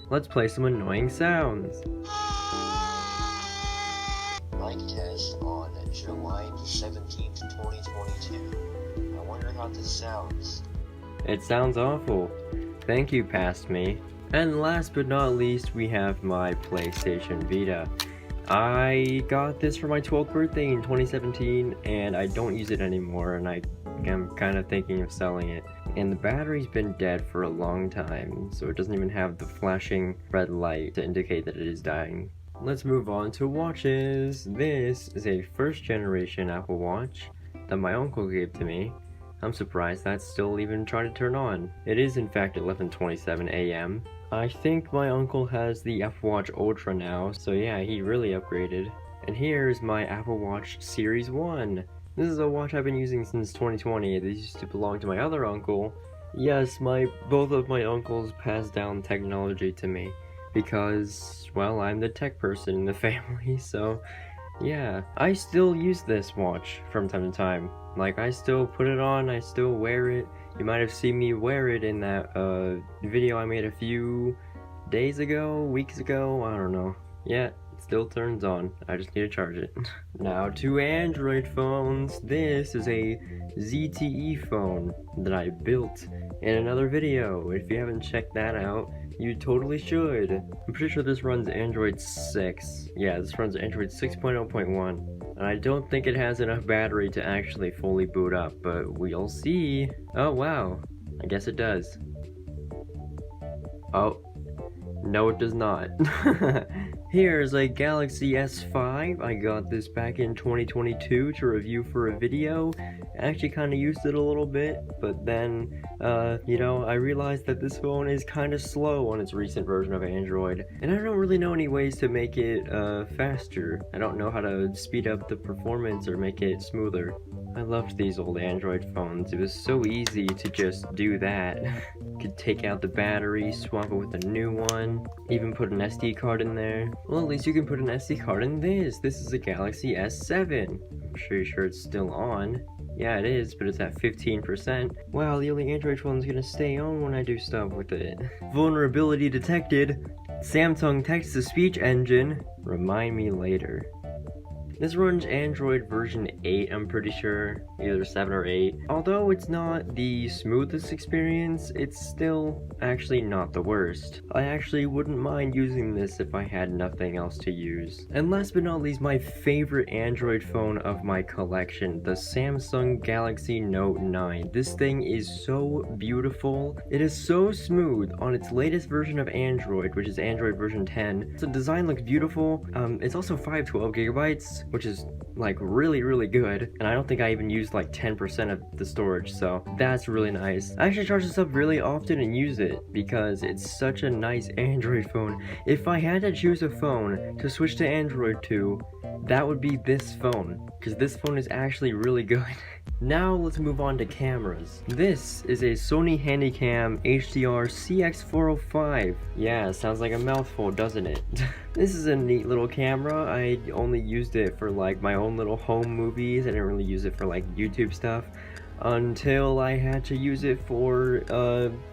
Let's play some annoying sounds. Mic test on July 17th, 2022. I wonder how this sounds. It sounds awful. Thank you, past me. And last but not least, we have my PlayStation Vita. I got this for my 12th birthday in 2017, and I don't use it anymore, and I am kind of thinking of selling it. And the battery's been dead for a long time, so it doesn't even have the flashing red light to indicate that it is dying. Let's move on to watches. This is a first generation Apple Watch that my uncle gave to me. I'm surprised that's still even trying to turn on. It is in fact 11:27 a.m. I think my uncle has the Apple Watch Ultra now, so yeah, he really upgraded. And here's my Apple Watch Series 1. This is a watch I've been using since 2020. This used to belong to my other uncle. Yes, both of my uncles passed down technology to me because, well, I'm the tech person in the family, so yeah. I still use this watch from time to time. Like, I still put it on, I still wear it. You might have seen me wear it in that video I made a few days ago, weeks ago, I don't know. Yeah, it still turns on. I just need to charge it. Now to Android phones. This is a ZTE phone that I built in another video. If you haven't checked that out, you totally should. I'm pretty sure this runs Android 6. Yeah, this runs Android 6.0.1. And I don't think it has enough battery to actually fully boot up, but we'll see. Oh wow, I guess it does. Oh, no it does not. Here's a Galaxy S5. I got this back in 2022 to review for a video. I actually kind of used it a little bit, but then, you know, I realized that this phone is kind of slow on its recent version of Android, and I don't really know any ways to make it faster. I don't know how to speed up the performance or make it smoother. I loved these old Android phones. It was so easy to just do that. Could take out the battery, swap it with a new one, even put an SD card in there. Well, at least you can put an SD card in this. This is a Galaxy S7. I'm pretty sure it's still on. Yeah, it is, but it's at 15%. Wow, the only Android phone's gonna stay on when I do stuff with it. Vulnerability detected. Samsung text-to-speech engine. Remind me later. This runs Android version 8, I'm pretty sure, either 7 or 8. Although it's not the smoothest experience, it's still actually not the worst. I actually wouldn't mind using this if I had nothing else to use. And last but not least, my favorite Android phone of my collection, the Samsung Galaxy Note 9. This thing is so beautiful. It is so smooth on its latest version of Android, which is Android version 10. The design looks beautiful. It's also 512 gigabytes. Which is like really good, and I don't think I even used like 10% of the storage, so that's really nice. I actually charge this up really often and use it because it's such a nice Android phone. If I had to choose a phone to switch to Android to, that would be this phone, because this phone is actually really good. Now let's move on to cameras. This is a Sony Handycam HDR CX405. Yeah, sounds like a mouthful, doesn't it? This is a neat little camera. I only used it for like my own little home movies. I didn't really use it for like YouTube stuff until I had to use it for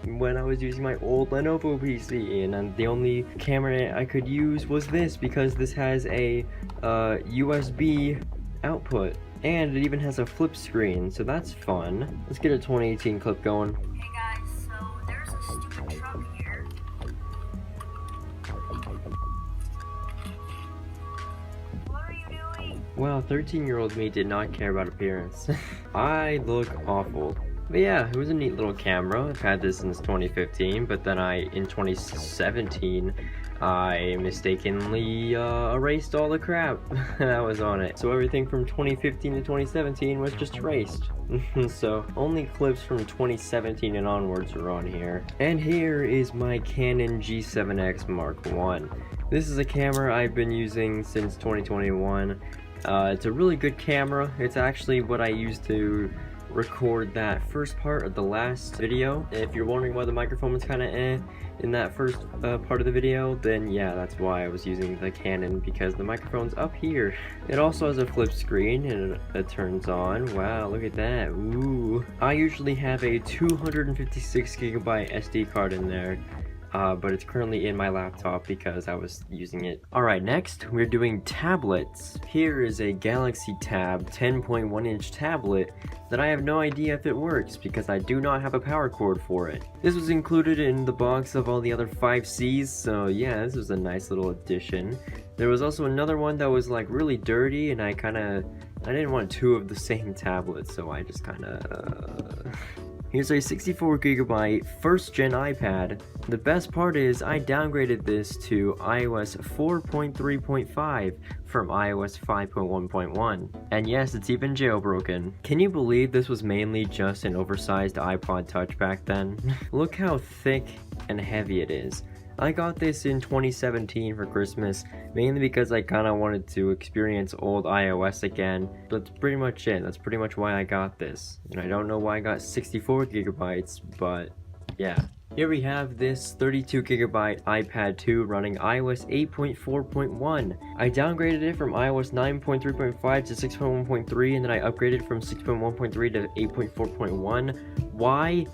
when I was using my old Lenovo PC, and then the only camera I could use was this because this has a USB output. And it even has a flip screen, so that's fun. Let's get a 2018 clip going. Hey guys, so there's a stupid truck here. What are you doing? Well, 13-year-old me did not care about appearance. I look awful. But yeah, it was a neat little camera. I've had this since 2015, but then in 2017, I mistakenly erased all the crap that was on it. So everything from 2015 to 2017 was just erased. So only clips from 2017 and onwards are on here. And here is my Canon G7X Mark I. This is a camera I've been using since 2021. It's a really good camera. It's actually what I used to record that first part of the last video. If you're wondering why the microphone was kind of in that first part of the video, then yeah, that's why I was using the Canon, because the microphone's up here. It also has a flip screen and it turns on. Wow, look at that. Ooh. I usually have a 256 gigabyte SD card in there. But it's currently in my laptop because I was using it. Alright, next we're doing tablets. Here is a Galaxy Tab 10.1 inch tablet that I have no idea if it works because I do not have a power cord for it. This was included in the box of all the other 5Cs, so yeah, this was a nice little addition. There was also another one that was like really dirty, and I didn't want two of the same tablet, so I just Here's a 64GB first gen iPad. The best part is I downgraded this to iOS 4.3.5 from iOS 5.1.1. And yes, it's even jailbroken. Can you believe this was mainly just an oversized iPod Touch back then? Look how thick and heavy it is. I got this in 2017 for Christmas, mainly because I kind of wanted to experience old iOS again. That's pretty much it. That's pretty much why I got this. And I don't know why I got 64GB, but yeah. Here we have this 32GB iPad 2 running iOS 8.4.1. I downgraded it from iOS 9.3.5 to 6.1.3, and then I upgraded from 6.1.3 to 8.4.1. Why?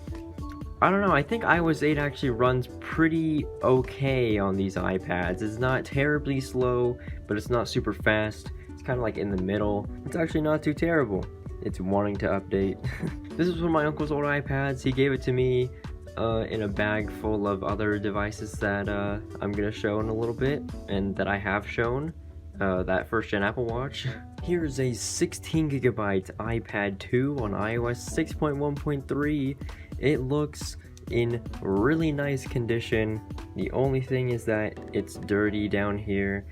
I don't know, I think iOS 8 actually runs pretty okay on these iPads. It's not terribly slow, but it's not super fast. It's kind of like in the middle. It's actually not too terrible. It's wanting to update. This is one of my uncle's old iPads. He gave it to me in a bag full of other devices that I'm gonna show in a little bit, and that I have shown. That first gen Apple Watch. Here's a 16GB iPad 2 on iOS 6.1.3. It looks in really nice condition. The only thing is that it's dirty down here.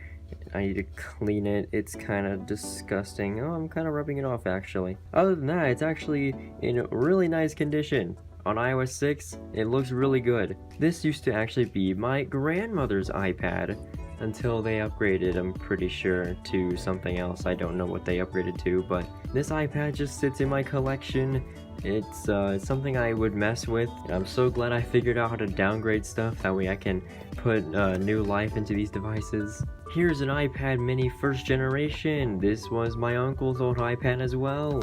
I need to clean it. It's kind of disgusting. Oh, I'm kind of rubbing it off actually. Other than that, it's actually in really nice condition. On iOS 6, it looks really good. This used to actually be my grandmother's iPad until they upgraded, I'm pretty sure, to something else. I don't know what they upgraded to, but this iPad just sits in my collection. It's something I would mess with, and I'm so glad I figured out how to downgrade stuff. That way I can put new life into these devices. Here's an iPad mini first generation. This was my uncle's old iPad as well.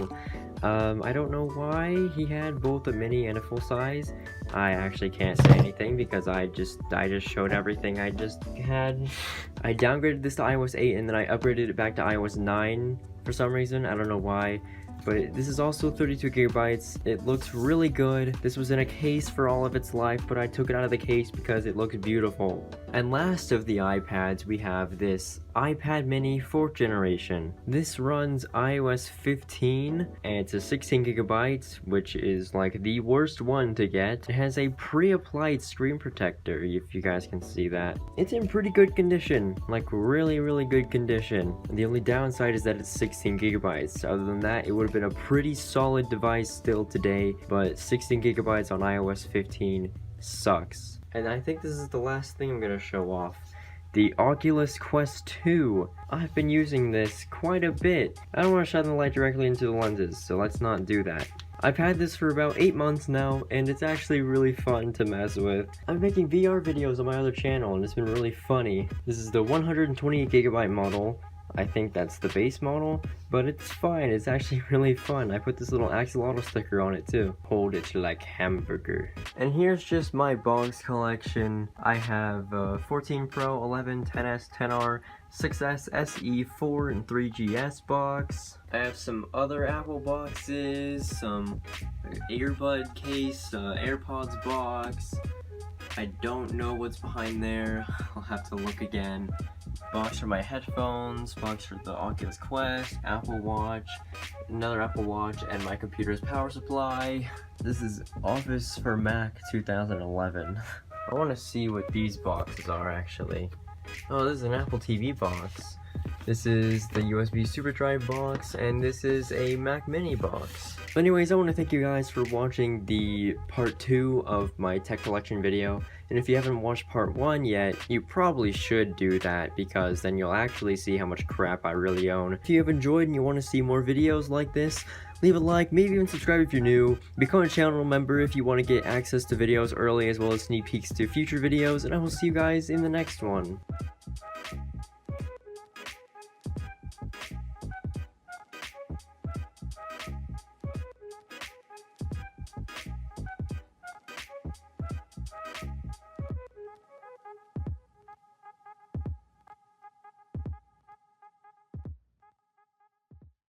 I don't know why he had both a mini and a full size. I actually can't say anything because I just showed everything I just had. I downgraded this to iOS 8 and then I upgraded it back to iOS 9 for some reason. I don't know why. But this is also 32GB. It looks really good. This was in a case for all of its life, but I took it out of the case because it looks beautiful. And last of the iPads, we have this iPad mini 4th generation. This runs iOS 15 and it's a 16GB, which is like the worst one to get. It has a pre-applied screen protector, if you guys can see that. It's in pretty good condition, like really good condition. The only downside is that it's 16GB. Other than that, it would have been a pretty solid device still today, but 16GB on iOS 15 sucks. And I think this is the last thing I'm gonna show off. The Oculus Quest 2. I've been using this quite a bit. I don't want to shine the light directly into the lenses, so let's not do that. I've had this for about 8 months now, and it's actually really fun to mess with. I'm making VR videos on my other channel, and it's been really funny. This is the 128GB model. I think that's the base model, but it's fine. It's actually really fun. I put this little axolotl sticker on it too. Hold it like hamburger. And here's just my box collection. I have 14 Pro, 11, 10S, 10R, 6S, SE, 4, and 3GS box. I have some other Apple boxes, some earbud case, AirPods box. I don't know what's behind there. I'll have to look again. Box for my headphones, box for the Oculus Quest, Apple Watch, another Apple Watch, and my computer's power supply. This is Office for Mac 2011. I want to see what these boxes are actually. Oh, this is an Apple TV box. This is the USB SuperDrive box, and this is a Mac Mini box. But anyways, I want to thank you guys for watching the part 2 of my tech collection video. And if you haven't watched part 1 yet, you probably should do that, because then you'll actually see how much crap I really own. If you have enjoyed and you want to see more videos like this, leave a like, maybe even subscribe if you're new, become a channel member if you want to get access to videos early as well as sneak peeks to future videos, and I will see you guys in the next one.